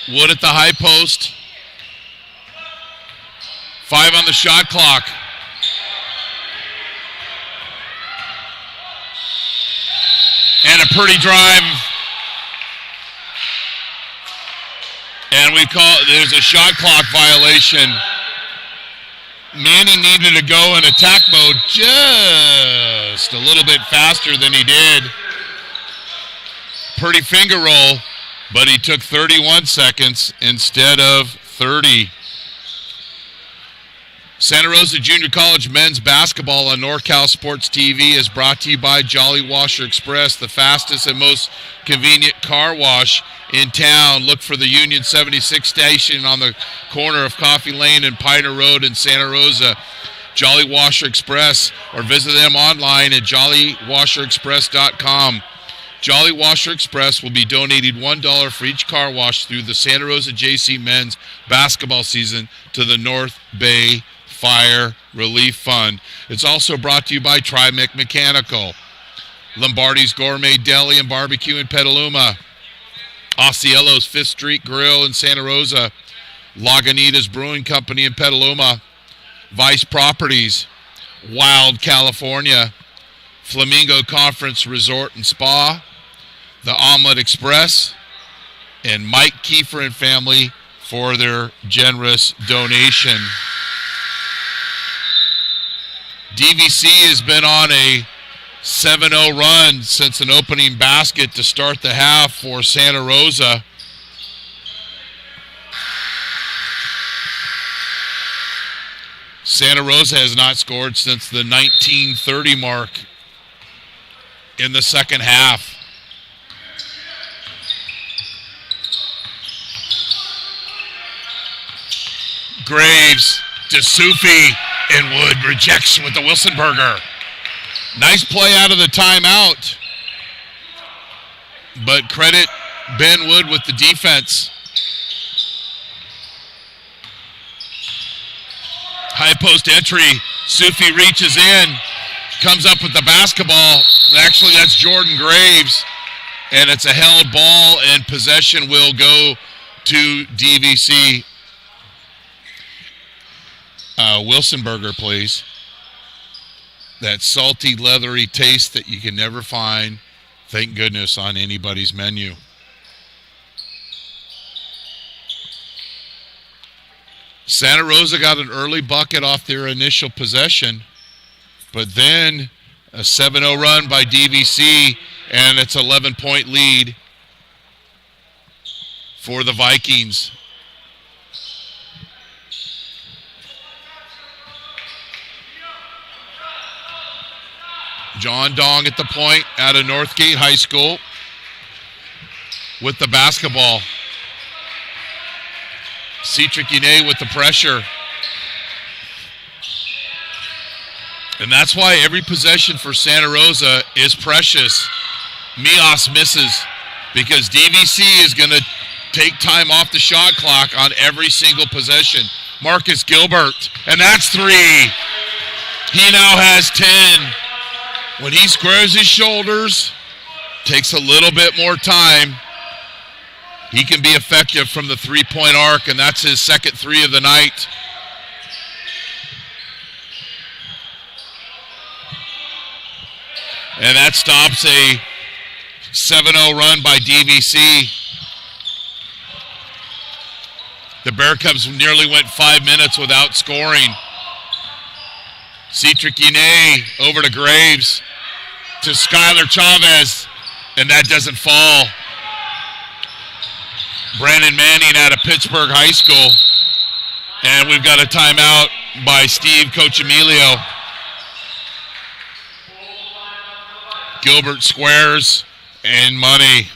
Wood at the high post. 5 on the shot clock. And a pretty drive. And there's a shot clock violation. Manny needed to go in attack mode just a little bit faster than he did. Pretty finger roll, but he took 31 seconds instead of 30. Santa Rosa Junior College men's basketball on NorCal Sports TV is brought to you by Jolly Washer Express, the fastest and most convenient car wash in town. Look for the Union 76 station on the corner of Coffee Lane and Piner Road in Santa Rosa. Jolly Washer Express, or visit them online at jollywasherexpress.com. Jolly Washer Express will be donating $1 for each car wash through the Santa Rosa JC men's basketball season to the North Bay Fire Relief Fund. It's also brought to you by Trimec Mechanical, Lombardi's Gourmet Deli and Barbecue in Petaluma, Osceolo's 5th Street Grill in Santa Rosa, Lagunitas Brewing Company in Petaluma, Vice Properties, Wild California, Flamingo Conference Resort and Spa, the Omelet Express, and Mike Kiefer and family for their generous donation. DVC has been on a 7-0 run since an opening basket to start the half for Santa Rosa. Santa Rosa has not scored since the 1930 mark in the second half. Graves to Sufi, and Wood rejects with the Wilsonberger. Nice play out of the timeout, but credit Ben Wood with the defense. High post entry, Sufi reaches in, comes up with the basketball. Actually, that's Jordan Graves, and it's a held ball, and possession will go to DVC. Wilsonberger, please. That salty, leathery taste that you can never find, thank goodness, on anybody's menu. Santa Rosa got an early bucket off their initial possession, but then a 7-0 run by DVC, and it's an 11-point lead for the Vikings. John Dong at the point out of Northgate High School with the basketball. Cedric Yane with the pressure. And that's why every possession for Santa Rosa is precious. Mias misses because DVC is going to take time off the shot clock on every single possession. Marcus Gilbert, and that's 3. He now has 10. When he squares his shoulders, takes a little bit more time, he can be effective from the three-point arc, and that's his second three of the night. And that stops a 7-0 run by DVC. The Bear Cubs nearly went 5 minutes without scoring. Cedric Ine over to Graves, to Skylar Chavez, and that doesn't fall. Brandon Manning out of Pittsburgh High School. And we've got a timeout by Steve Coach Emilio. Gilbert squares and money.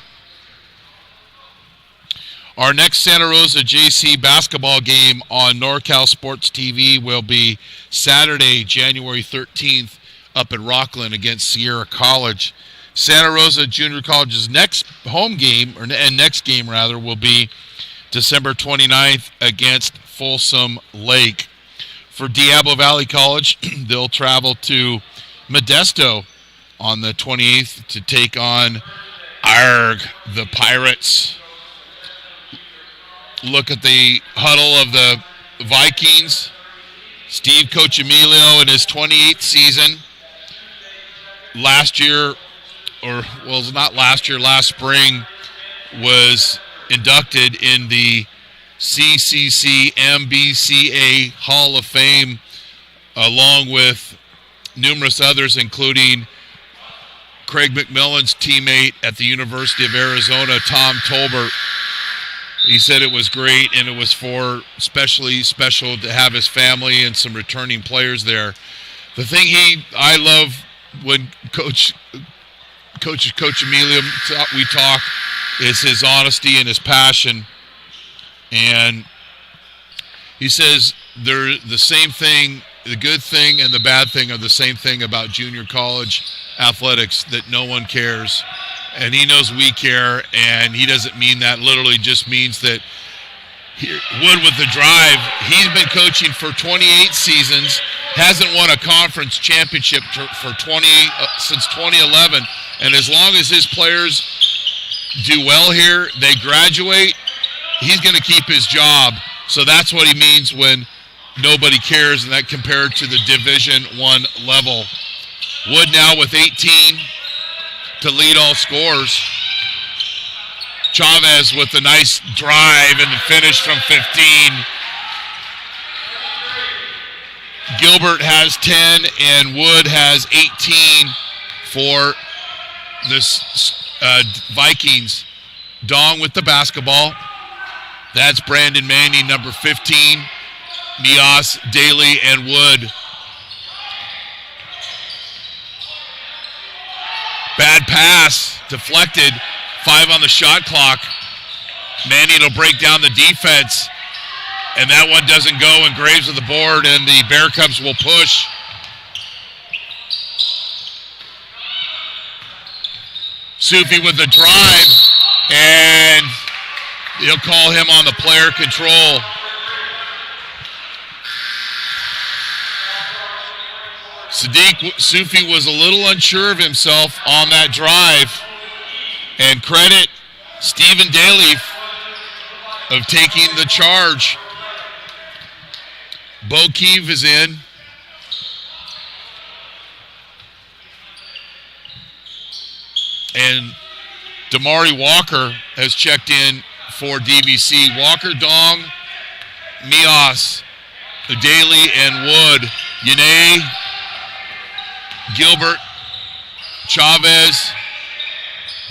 Our next Santa Rosa JC basketball game on NorCal Sports TV will be Saturday, January 13th, up in Rockland against Sierra College. Santa Rosa Junior College's next home game, next game will be December 29th against Folsom Lake. For Diablo Valley College, they'll travel to Modesto on the 28th to take on the Pirates. Look at the huddle of the Vikings. Steve Coach Emilio in his 28th season. Last spring was inducted in the CCC MBCA Hall of Fame, along with numerous others, including Craig McMillan's teammate at the University of Arizona, Tom Tolbert. He said it was great, and it was especially special to have his family and some returning players there. The thing I love when Coach Emilio we talk is his honesty and his passion. And he says they're the same thing, the good thing and the bad thing are the same thing about junior college athletics, that no one cares. And he knows we care, and he doesn't mean that literally, just means that Wood with the drive. He's been coaching for 28 seasons, hasn't won a conference championship since 2011, and as long as his players do well here, they graduate, he's going to keep his job. So that's what he means when nobody cares, and that compared to the Division I level. Wood now with 18 to lead all scores. Chavez with a nice drive and the finish from 15. Gilbert has 10 and Wood has 18 for this Vikings. Dong with the basketball. That's Brandon Manning, number 15. Mias, Daly, and Wood. Bad pass, deflected. 5 on the shot clock. Manning will break down the defense, and that one doesn't go, and Graves with the board, and the Bear Cubs will push. Sufi with the drive, and they'll call him on the player control. Sadiq Sufi was a little unsure of himself on that drive. And credit Stephen Daly of taking the charge. Bo Keeve is in. And Damari Walker has checked in for DVC. Walker, Dong, Mias, Daly, and Wood. Yane, Gilbert, Chavez,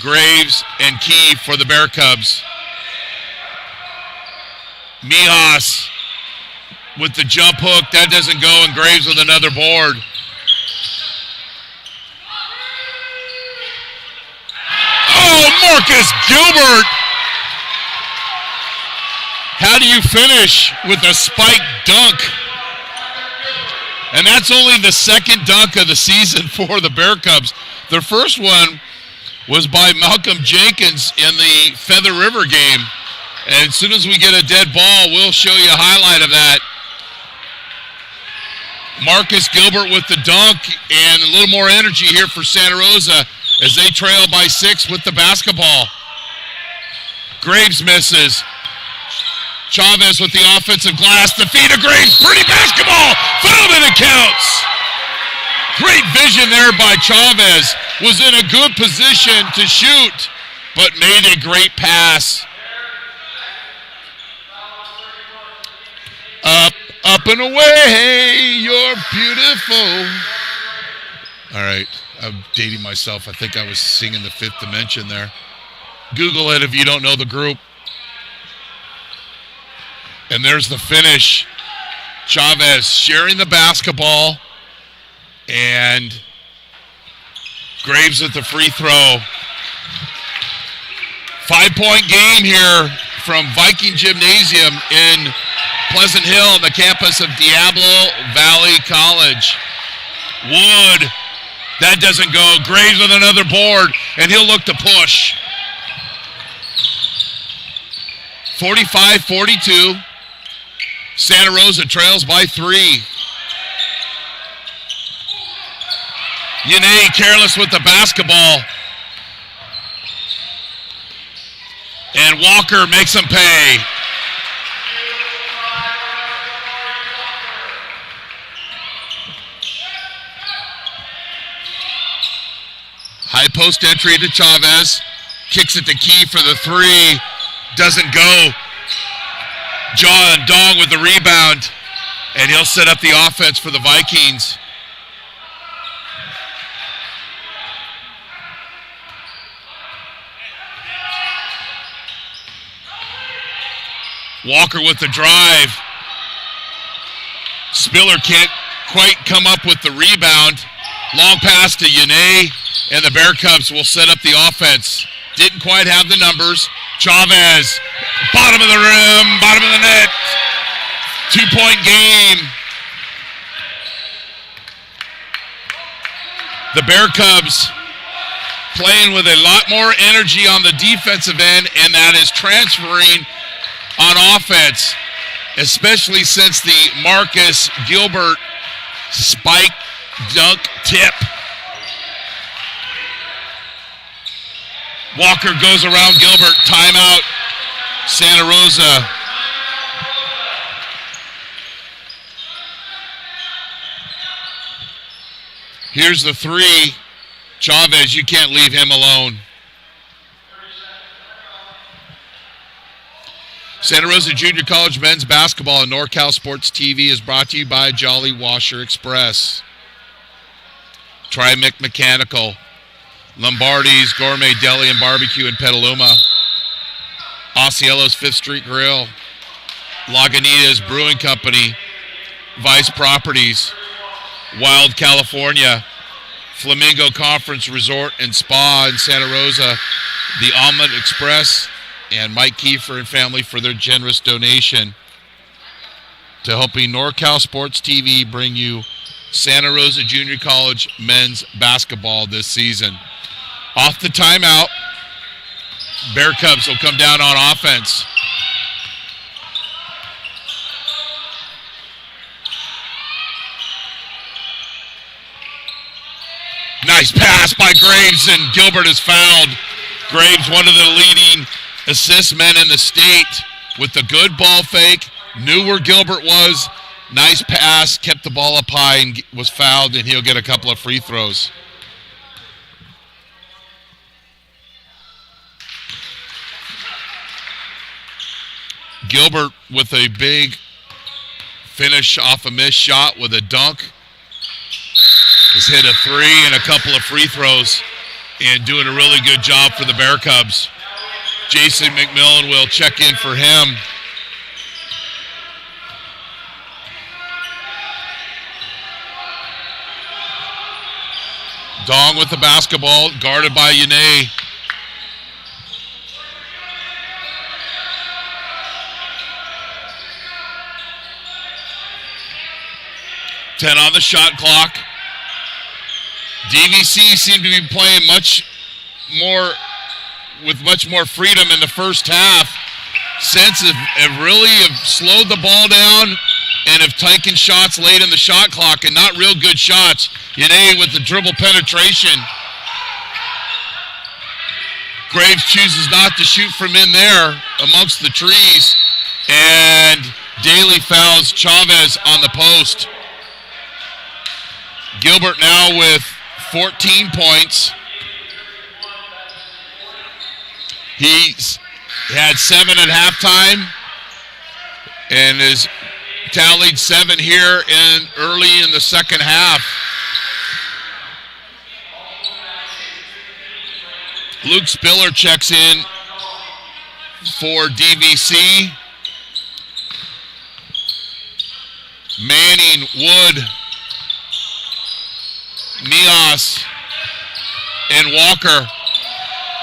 Graves, and Key for the Bear Cubs. Mias with the jump hook. That doesn't go, and Graves with another board. Oh, Marcus Gilbert! How do you finish with a spike dunk? And that's only the second dunk of the season for the Bear Cubs. Their first one was by Malcolm Jenkins in the Feather River game. And as soon as we get a dead ball, we'll show you a highlight of that. Marcus Gilbert with the dunk, and a little more energy here for Santa Rosa as they trail by 6 with the basketball. Graves misses. Chavez with the offensive glass. The feed of Graves. Pretty basketball. Fouled, and it counts. Great vision there by Chavez. Was in a good position to shoot, but made a great pass. Up and away, you're beautiful. All right, I'm dating myself. I think I was singing the Fifth Dimension there. Google it if you don't know the group. And there's the finish. Chavez sharing the basketball. And Graves with the free throw. 5-point game here from Viking Gymnasium in Pleasant Hill, the campus of Diablo Valley College. Wood. That doesn't go. Graves with another board, and he'll look to push. 45-42. Santa Rosa trails by 3. Yane careless with the basketball. And Walker makes him pay. High post entry to Chavez. Kicks it to Key for the 3. Doesn't go. John Dong with the rebound. And he'll set up the offense for the Vikings. Walker with the drive. Spiller can't quite come up with the rebound. Long pass to Yane, and the Bear Cubs will set up the offense. Didn't quite have the numbers. Chavez, bottom of the rim, bottom of the net. 2-point game. The Bear Cubs playing with a lot more energy on the defensive end, and that is transferring on offense, especially since the Marcus Gilbert spike dunk tip. Walker goes around Gilbert. Timeout, Santa Rosa. Here's the 3. Chavez, you can't leave him alone. Santa Rosa Junior College men's basketball and NorCal Sports TV is brought to you by Jolly Washer Express, Trimec Mechanical, Lombardi's Gourmet Deli and Barbecue in Petaluma, Osceola's 5th Street Grill, Lagunitas Brewing Company, Vice Properties, Wild California, Flamingo Conference Resort and Spa in Santa Rosa, the Omelet Express, and Mike Kiefer and family for their generous donation to helping NorCal Sports TV bring you Santa Rosa Junior College men's basketball this season. Off the timeout, Bear Cubs will come down on offense. Nice pass by Graves, and Gilbert is fouled. Graves, one of the leading assist men in the state, with the good ball fake, knew where Gilbert was. Nice pass, kept the ball up high, and was fouled, and he'll get a couple of free throws. Gilbert with a big finish off a missed shot with a dunk. Has hit a 3 and a couple of free throws, and doing a really good job for the Bear Cubs. Jason McMillan will check in for him. Dong with the basketball, guarded by Yane. Ten on the shot clock. DVC seemed to be playing with much more freedom in the first half. Sense have really slowed the ball down and have taken shots late in the shot clock, and not real good shots. Yane with the dribble penetration. Graves chooses not to shoot from in there amongst the trees, and Daly fouls Chavez on the post. Gilbert now with 14 points. He's had 7 at halftime and is tallied 7 here early in the second half. Luke Spiller checks in for DVC. Manning, Wood, Mias, and Walker.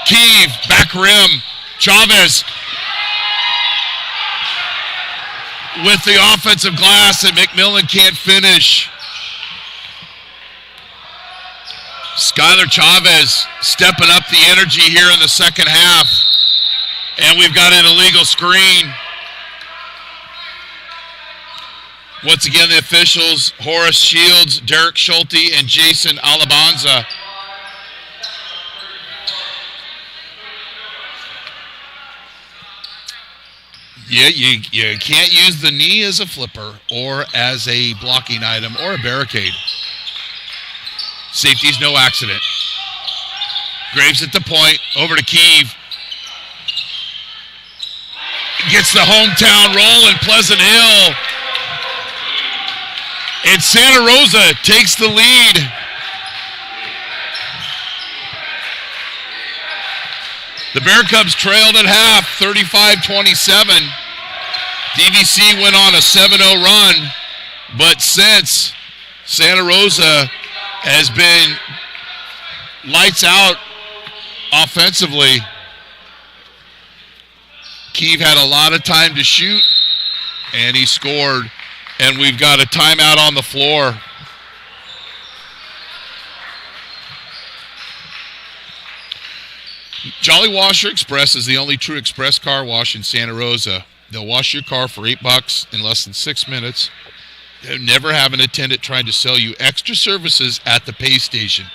Keeve, back rim. Chavez with the offensive glass, and McMillan can't finish. Skylar Chavez stepping up the energy here in the second half. And we've got an illegal screen. Once again, the officials, Horace Shields, Derek Schulte, and Jason Alabanza. Yeah, you can't use the knee as a flipper or as a blocking item or a barricade. Safety's no accident. Graves at the point, over to Keeve. Gets the hometown roll in Pleasant Hill. And Santa Rosa takes the lead. The Bear Cubs trailed at half, 35-27. DVC went on a 7-0 run, but since Santa Rosa has been lights out offensively, Keeve had a lot of time to shoot, and he scored. And we've got a timeout on the floor. Jolly Washer Express is the only true express car wash in Santa Rosa. They'll wash your car for $8 in less than 6 minutes. They'll never have an attendant trying to sell you extra services at the pay station.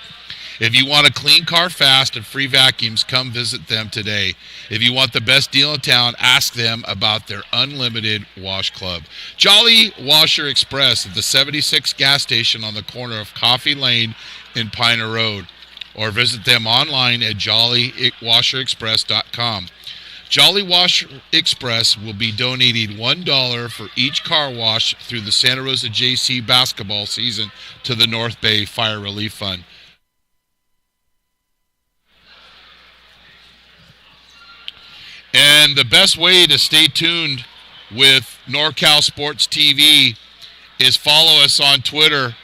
If you want a clean car fast and free vacuums, come visit them today. If you want the best deal in town, ask them about their unlimited wash club. Jolly Washer Express at the 76 gas station on the corner of Coffee Lane and Piner Road. Or visit them online at jollywasherexpress.com. Jolly Washer Express will be donating $1 for each car wash through the Santa Rosa JC basketball season to the North Bay Fire Relief Fund. And the best way to stay tuned with NorCal Sports TV is follow us on Twitter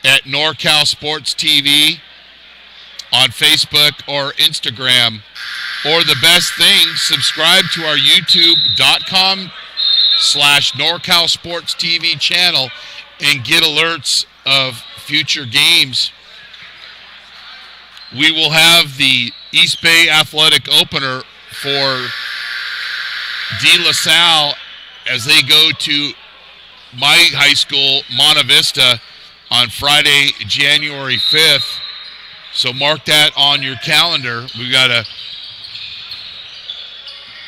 at NorCal Sports TV, on Facebook or Instagram. Or the best thing, subscribe to our youtube.com/NorCal Sports TV channel and get alerts of future games. We will have the East Bay Athletic Opener for De La Salle as they go to my high school, Monta Vista, on Friday, January 5th. So mark that on your calendar. We've got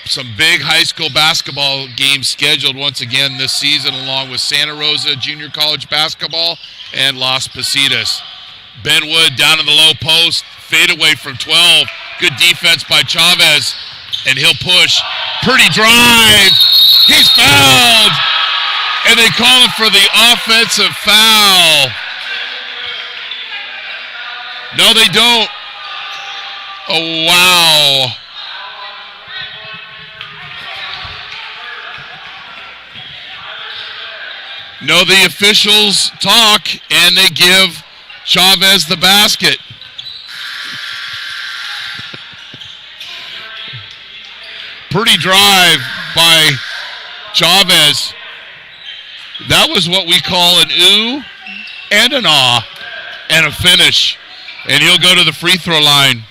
some big high school basketball games scheduled once again this season, along with Santa Rosa Junior College basketball and Las Positas. Ben Wood down in the low post, fade away from 12. Good defense by Chavez, and he'll push. Pretty drive. He's fouled, and they call him for the offensive foul. No, they don't. Oh, wow. No, the officials talk, and they give Chavez the basket. Pretty drive by Chavez. That was what we call an ooh and an ah and a finish. And he'll go to the free throw line.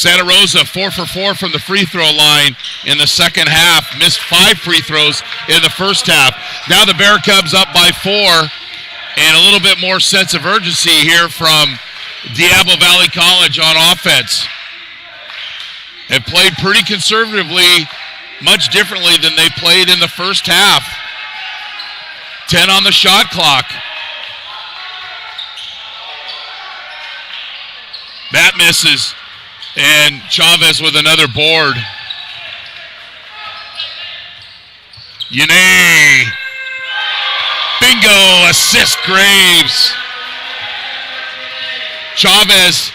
Santa Rosa 4 for 4 from the free throw line in the second half. Missed 5 free throws in the first half. Now the Bear Cubs up by 4, and a little bit more sense of urgency here from Diablo Valley College on offense. Have played pretty conservatively, much differently than they played in the first half. 10 on the shot clock. That misses. And Chavez with another board. Yane. Bingo. Assist Graves. Chavez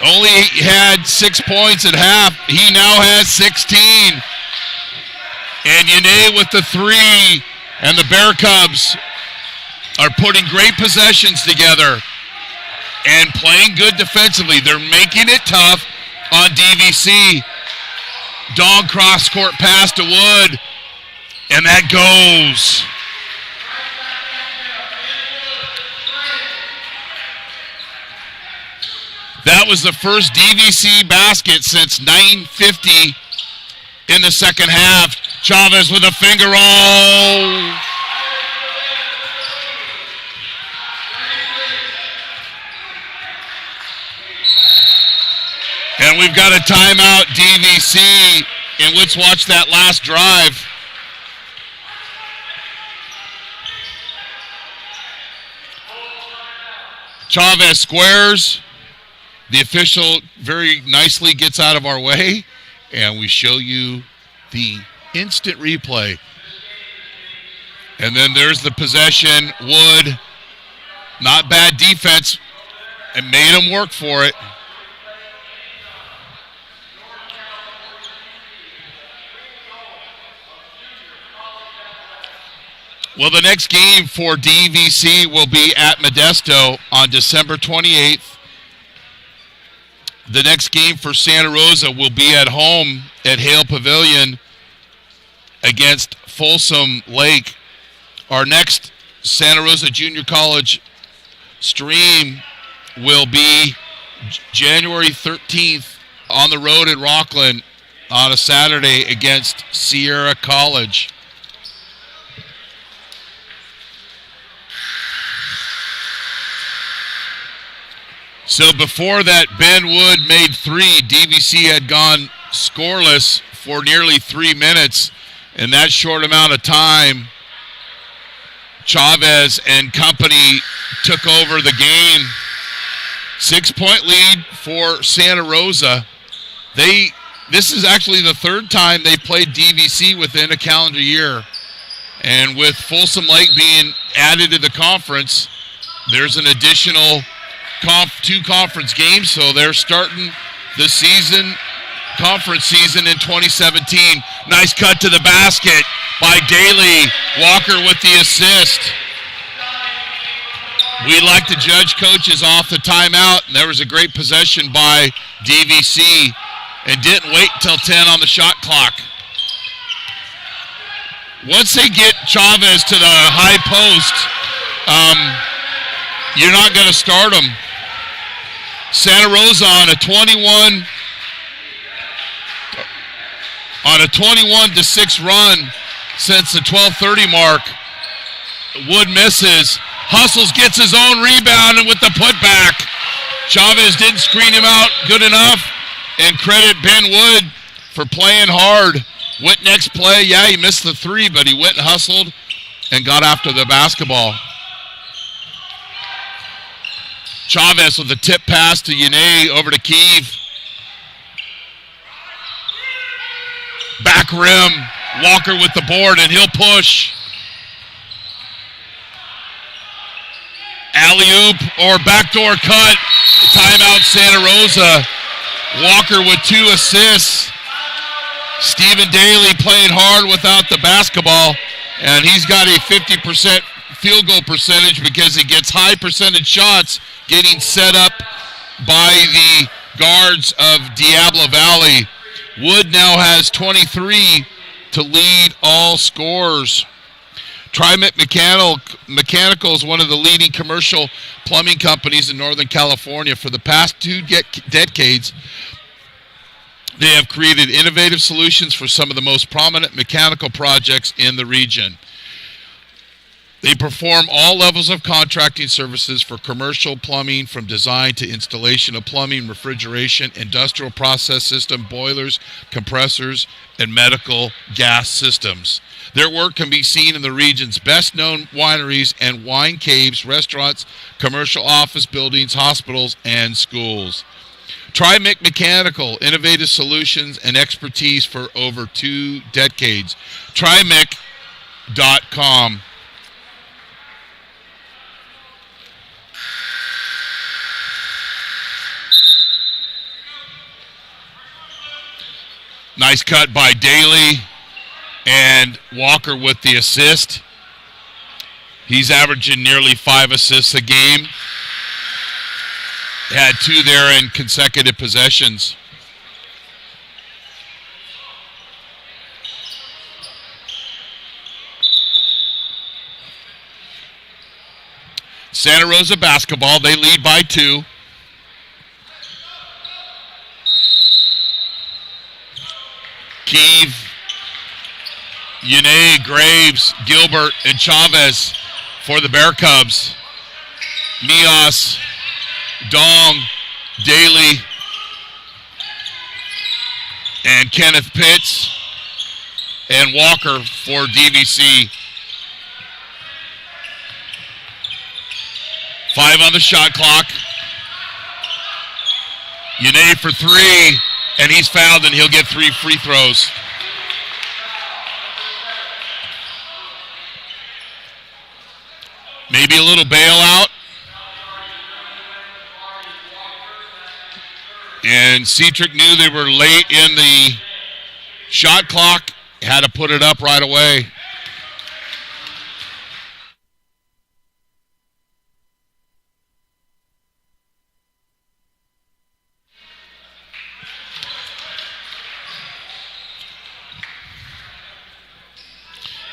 only had 6 points at half. He now has 16. And Yane with the 3. And the Bear Cubs are putting great possessions together and playing good defensively. They're making it tough on DVC. Dog cross court pass to Wood. And that goes. That was the first DVC basket since 9:50 in the second half. Chavez with a finger roll. And we've got a timeout, DVC, and let's watch that last drive. Chavez squares. The official very nicely gets out of our way, and we show you the instant replay. And then there's the possession. Wood, not bad defense, and made him work for it. Well, the next game for DVC will be at Modesto on December 28th. The next game for Santa Rosa will be at home at Hale Pavilion against Folsom Lake. Our next Santa Rosa Junior College stream will be January 13th on the road in Rockland on a Saturday against Sierra College. So before that, Ben Wood made 3. DVC had gone scoreless for nearly 3 minutes. In that short amount of time, Chavez and company took over the game. 6-point lead for Santa Rosa. This is actually the third time they played DVC within a calendar year. And with Folsom Lake being added to the conference, there's an additional 2 conference games, so they're starting the conference season in 2017. Nice cut to the basket by Daly. Walker with the assist. We like to judge coaches off the timeout, and there was a great possession by DVC and didn't wait until 10 on the shot clock. Once they get Chavez to the high post, you're not going to start him. Santa Rosa on a 21-6 run since the 12:30 mark. Wood misses. Hustles, gets his own rebound, and with the putback, Chavez didn't screen him out good enough. And credit Ben Wood for playing hard. Went next play. Yeah, he missed the 3, but he went and hustled and got after the basketball. Chavez with the tip pass to Yane over to Keeve. Back rim. Walker with the board, and he'll push. Alley-oop or backdoor cut. Timeout Santa Rosa. Walker with 2 assists. Stephen Daly playing hard without the basketball, and he's got a 50% field goal percentage because he gets high percentage shots getting set up by the guards of Diablo Valley. Wood now has 23 to lead all scorers. TriMet Mechanical is one of the leading commercial plumbing companies in Northern California. For the past 2 decades, they have created innovative solutions for some of the most prominent mechanical projects in the region. They perform all levels of contracting services for commercial plumbing, from design to installation of plumbing, refrigeration, industrial process system, boilers, compressors, and medical gas systems. Their work can be seen in the region's best-known wineries and wine caves, restaurants, commercial office buildings, hospitals, and schools. TriMet Mechanical, innovative solutions and expertise for over 2 decades. TriMet.com. Nice cut by Daly, and Walker with the assist. He's averaging nearly 5 assists a game. Had 2 there in consecutive possessions. Santa Rosa basketball, they lead by 2. Keeve, Yane, Graves, Gilbert, and Chavez for the Bear Cubs. Mias, Dong, Daly, and Kenneth Pitts, and Walker for DVC. 5 on the shot clock. Yane for 3. And he's fouled, and he'll get 3 free throws. Maybe a little bailout. And Cetric knew they were late in the shot clock, had to put it up right away.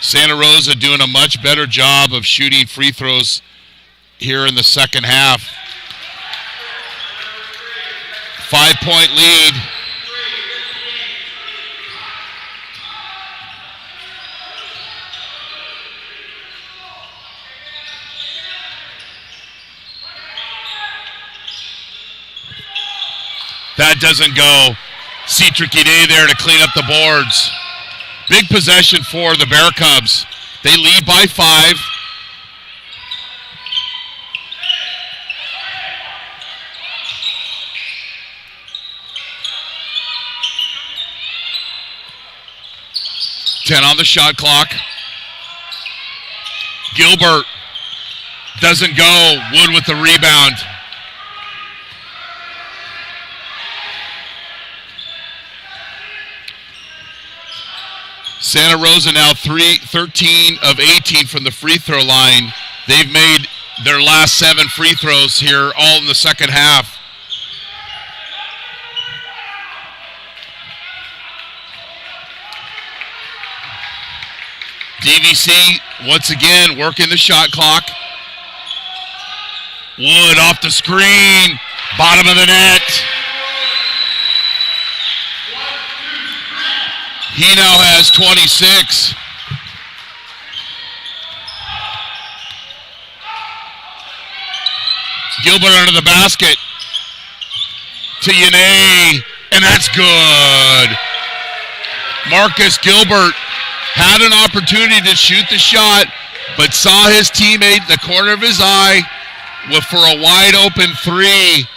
Santa Rosa doing a much better job of shooting free throws here in the second half. 5-point lead. That doesn't go. Cetric there to clean up the boards. Big possession for the Bear Cubs. They lead by 5. Ten on the shot clock. Gilbert doesn't go. Wood with the rebound. Santa Rosa now 13 of 18 from the free throw line. They've made their last 7 free throws here, all in the second half. DVC once again working the shot clock. Wood off the screen, bottom of the net. He now has 26. Gilbert under the basket to Yane, and that's good. Marcus Gilbert had an opportunity to shoot the shot, but saw his teammate in the corner of his eye for a wide open 3.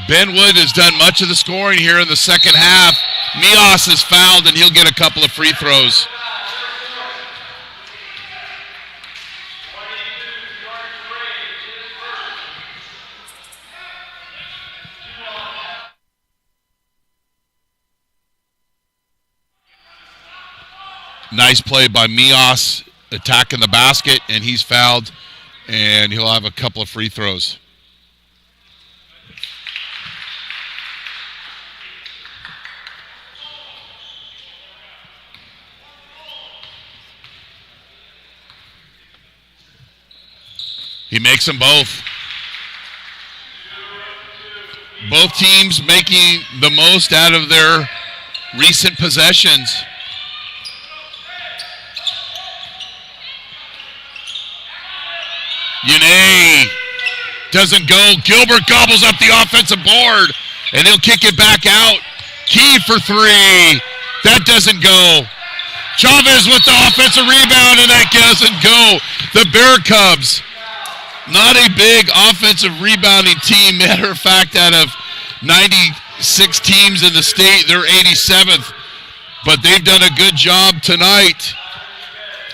Ben Wood has done much of the scoring here in the second half. Mias is fouled, and he'll get a couple of free throws. Nice play by Mias, attacking the basket, and he's fouled, and he'll have a couple of free throws. He makes them both. Both teams making the most out of their recent possessions. Yane doesn't go. Gilbert gobbles up the offensive board, and he'll kick it back out. Key for three. That doesn't go. Chavez with the offensive rebound, and that doesn't go. The Bear Cubs, not a big offensive rebounding team. Matter of fact, out of 96 teams in the state, they're 87th. But they've done a good job tonight.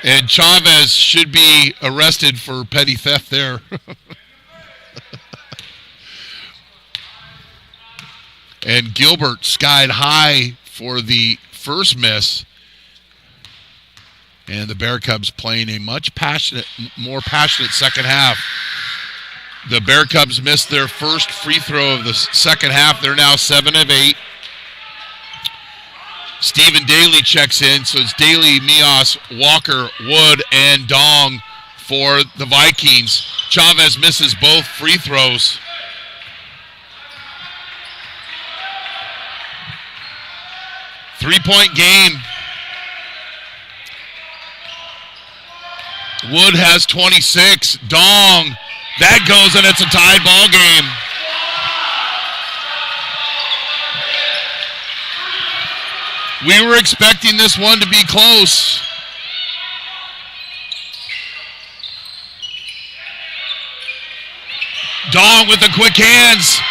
And Chavez should be arrested for petty theft there. And Gilbert skied high for the first miss. And the Bear Cubs playing a more passionate second half. The Bear Cubs missed their first free throw of the second half. They're now 7 of 8. Stephen Daly checks in, so it's Daly, Mias, Walker, Wood, and Dong for the Vikings. Chavez misses both free throws. Three-point game. Wood has 26. Dong, that goes, and it's a tied ball game. We were expecting this one to be close. Dong with the quick hands,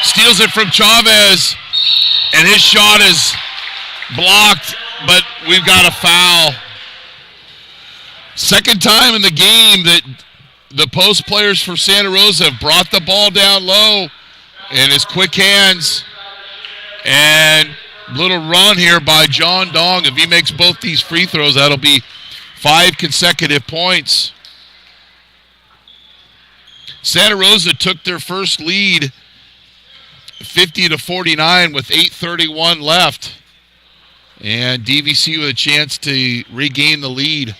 steals it from Chavez, and his shot is blocked, but we've got a foul. Second time in the game that the post players for Santa Rosa have brought the ball down low, and his quick hands, and little run here by John Dong. If he makes both these free throws, that'll be 5 consecutive points. Santa Rosa took their first lead 50-49 with 8:31 left. And DVC with a chance to regain the lead.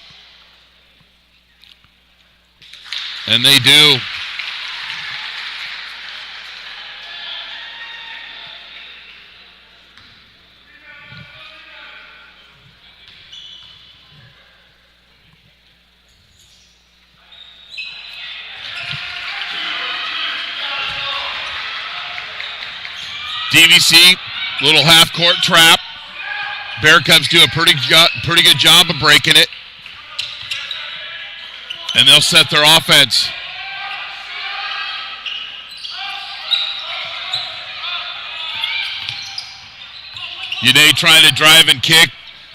And they do. DVC, little half-court trap. Bear Cubs do a pretty good job of breaking it. And they'll set their offense. Yane trying to drive and kick,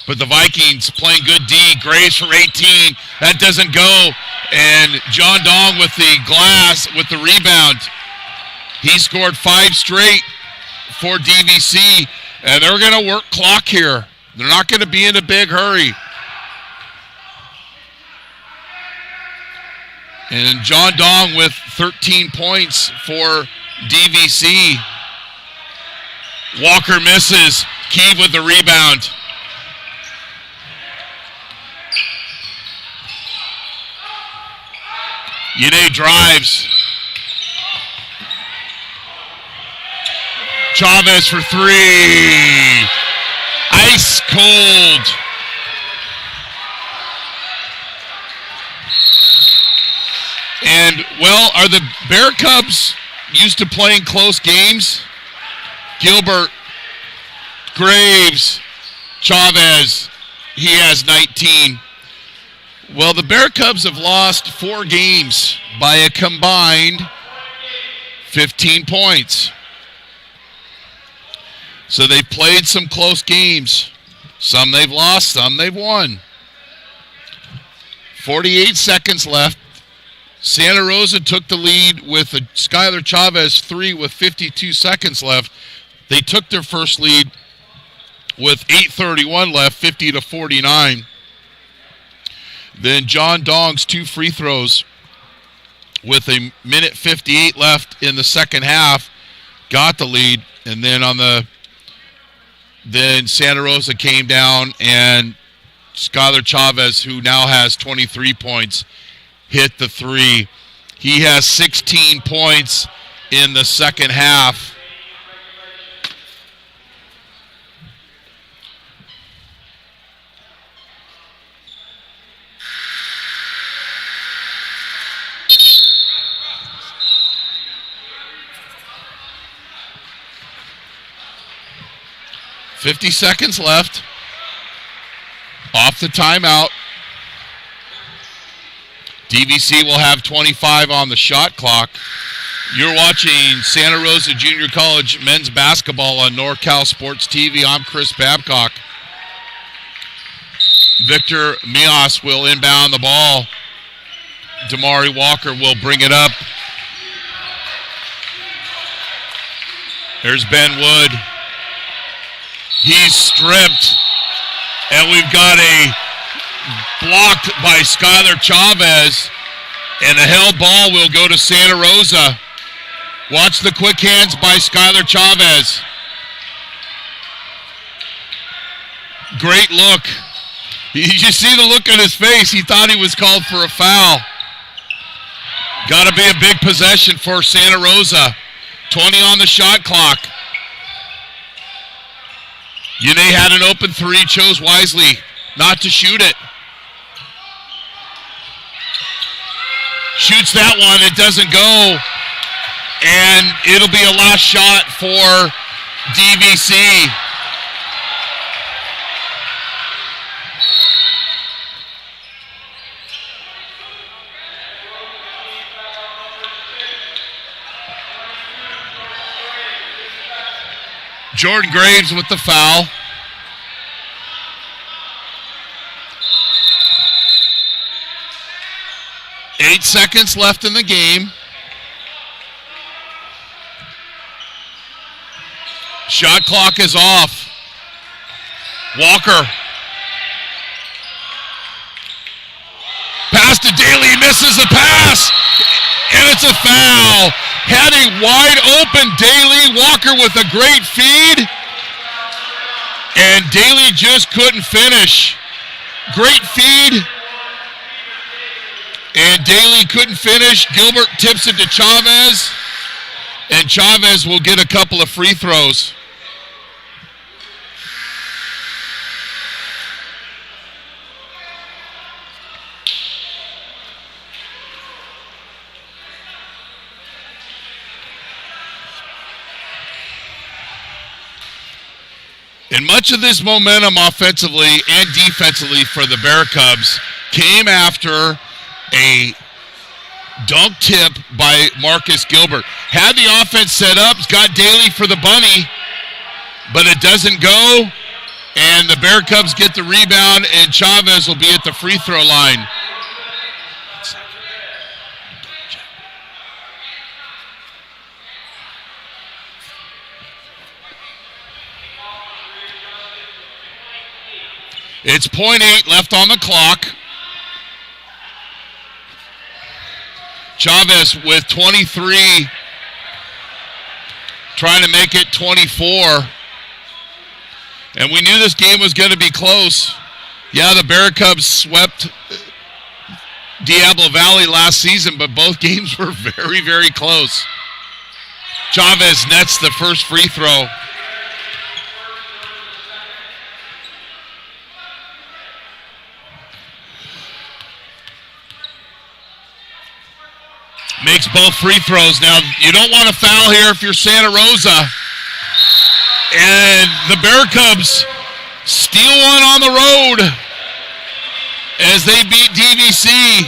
but the Vikings playing good D. Graves for 18. That doesn't go. And John Dong with the glass with the rebound. He scored 5 straight for DVC, and they're going to work clock here. They're not going to be in a big hurry. And John Dong with 13 points for DVC. Walker misses. Keeve with the rebound. Yane drives. Chavez for 3. Ice cold. And, well, are the Bear Cubs used to playing close games? Gilbert, Graves, Chavez, he has 19. Well, the Bear Cubs have lost 4 games by a combined 15 points. So they've played some close games. Some they've lost, some they've won. 48 seconds left. Santa Rosa took the lead with a Skylar Chavez 3 with 52 seconds left. They took their first lead with 8:31 left, 50-49. Then John Dong's 2 free throws with a minute 58 left in the second half got the lead. And then Santa Rosa came down, and Skylar Chavez, who now has 23 points, hit the 3. He has 16 points in the second half. $50 seconds left. Off the timeout. DVC will have 25 on the shot clock. You're watching Santa Rosa Junior College men's basketball on NorCal Sports TV. I'm Chris Babcock. Victor Mias will inbound the ball. Damari Walker will bring it up. There's Ben Wood. He's stripped. And we've got a blocked by Skylar Chavez. And the held ball will go to Santa Rosa. Watch the quick hands by Skylar Chavez. Great look. Did you see the look on his face? He thought he was called for a foul. Got to be a big possession for Santa Rosa. 20 on the shot clock. Yune had an open three, chose wisely not to shoot it. Shoots that one, it doesn't go. And it'll be a last shot for DVC. Jordan Graves with the foul. Eight seconds left in the game. Shot clock is off. Walker. Pass to Daly, misses the pass. And it's a foul. Had a wide open Daly. Walker with a great feed. And Daly just couldn't finish. Great feed. And Daly couldn't finish. Gilbert tips it to Chavez. And Chavez will get a couple of free throws. And much of this momentum offensively and defensively for the Bear Cubs came after a dunk tip by Marcus Gilbert. Had the offense set up, got Daly for the bunny, but it doesn't go. And the Bear Cubs get the rebound, and Chavez will be at the free throw line. It's 0.8 left on the clock. Chavez with 23, trying to make it 24. And we knew this game was going to be close. Yeah, the Bear Cubs swept Diablo Valley last season, but both games were very, very close. Chavez nets the first free throw. Makes both free throws. Now, you don't want to foul here if you're Santa Rosa. And the Bear Cubs steal one on the road as they beat DVC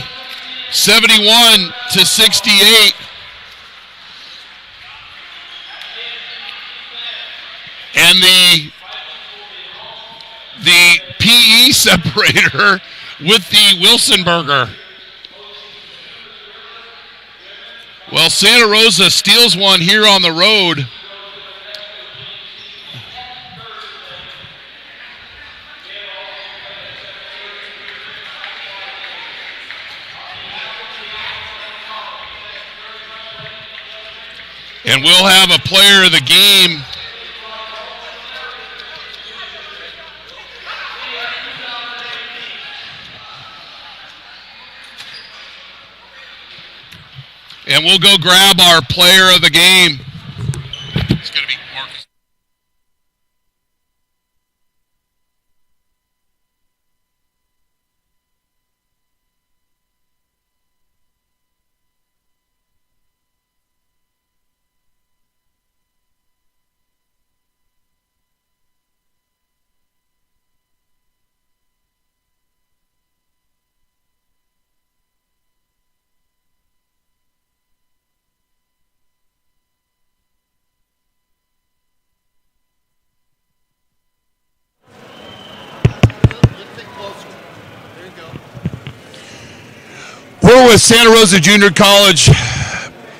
71-68. And the PE separator with the Wilson burger. Well, Santa Rosa steals one here on the road. And we'll have a player of the game. And we'll go grab our player of the game. It's going to be Marcus. We're with Santa Rosa Junior College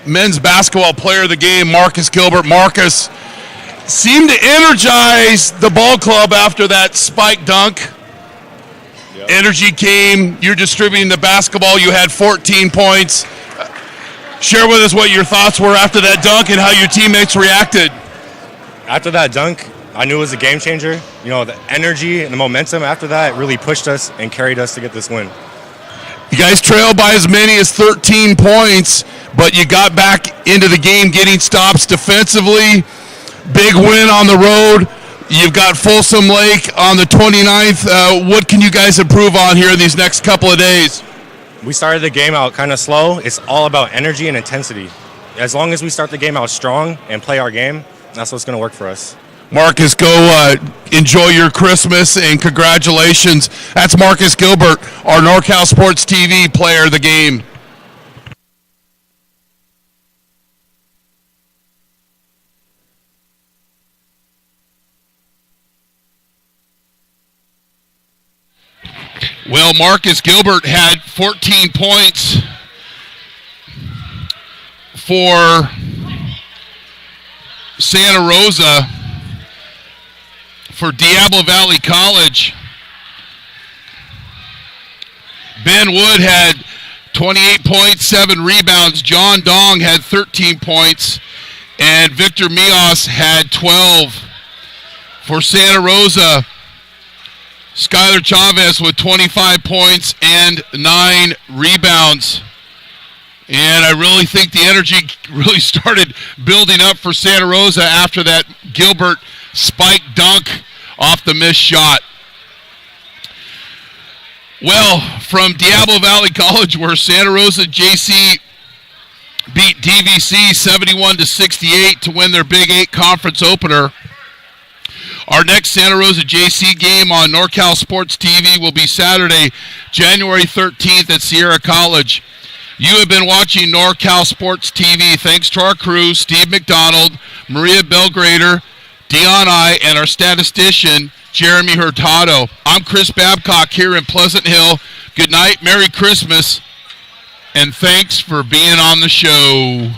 men's basketball player of the game, Marcus Gilbert. Marcus seemed to energize the ball club after that spike dunk. Yep. Energy came. You're distributing the basketball. You had 14 points. Share with us what your thoughts were after that dunk and how your teammates reacted. After that dunk, I knew it was a game changer. You know, the energy and the momentum after that really pushed us and carried us to get this win. You guys trailed by as many as 13 points, but you got back into the game getting stops defensively. Big win on the road. You've got Folsom Lake on the 29th. What can you guys improve on here in these next couple of days? We started the game out kind of slow. It's all about energy and intensity. As long as we start the game out strong and play our game, that's what's going to work for us. Marcus, go enjoy your Christmas, and congratulations. That's Marcus Gilbert, our NorCal Sports TV player of the game. Well, Marcus Gilbert had 14 points for Santa Rosa. For Diablo Valley College, Ben Wood had 28 points, 7 rebounds. John Dong had 13 points, and Victor Mios had 12. For Santa Rosa, Skylar Chavez with 25 points and 9 rebounds. And I really think the energy really started building up for Santa Rosa after that Gilbert spike dunk off the missed shot. Well, from Diablo Valley College, where Santa Rosa JC beat DVC 71-68 to win their Big 8 conference opener. Our next Santa Rosa JC game on NorCal Sports TV will be Saturday, January 13th at Sierra College. You have been watching NorCal Sports TV. Thanks to our crew, Steve McDonald, Maria Belgrader, Dion I, and our statistician, Jeremy Hurtado. I'm Chris Babcock here in Pleasant Hill. Good night, Merry Christmas, and thanks for being on the show.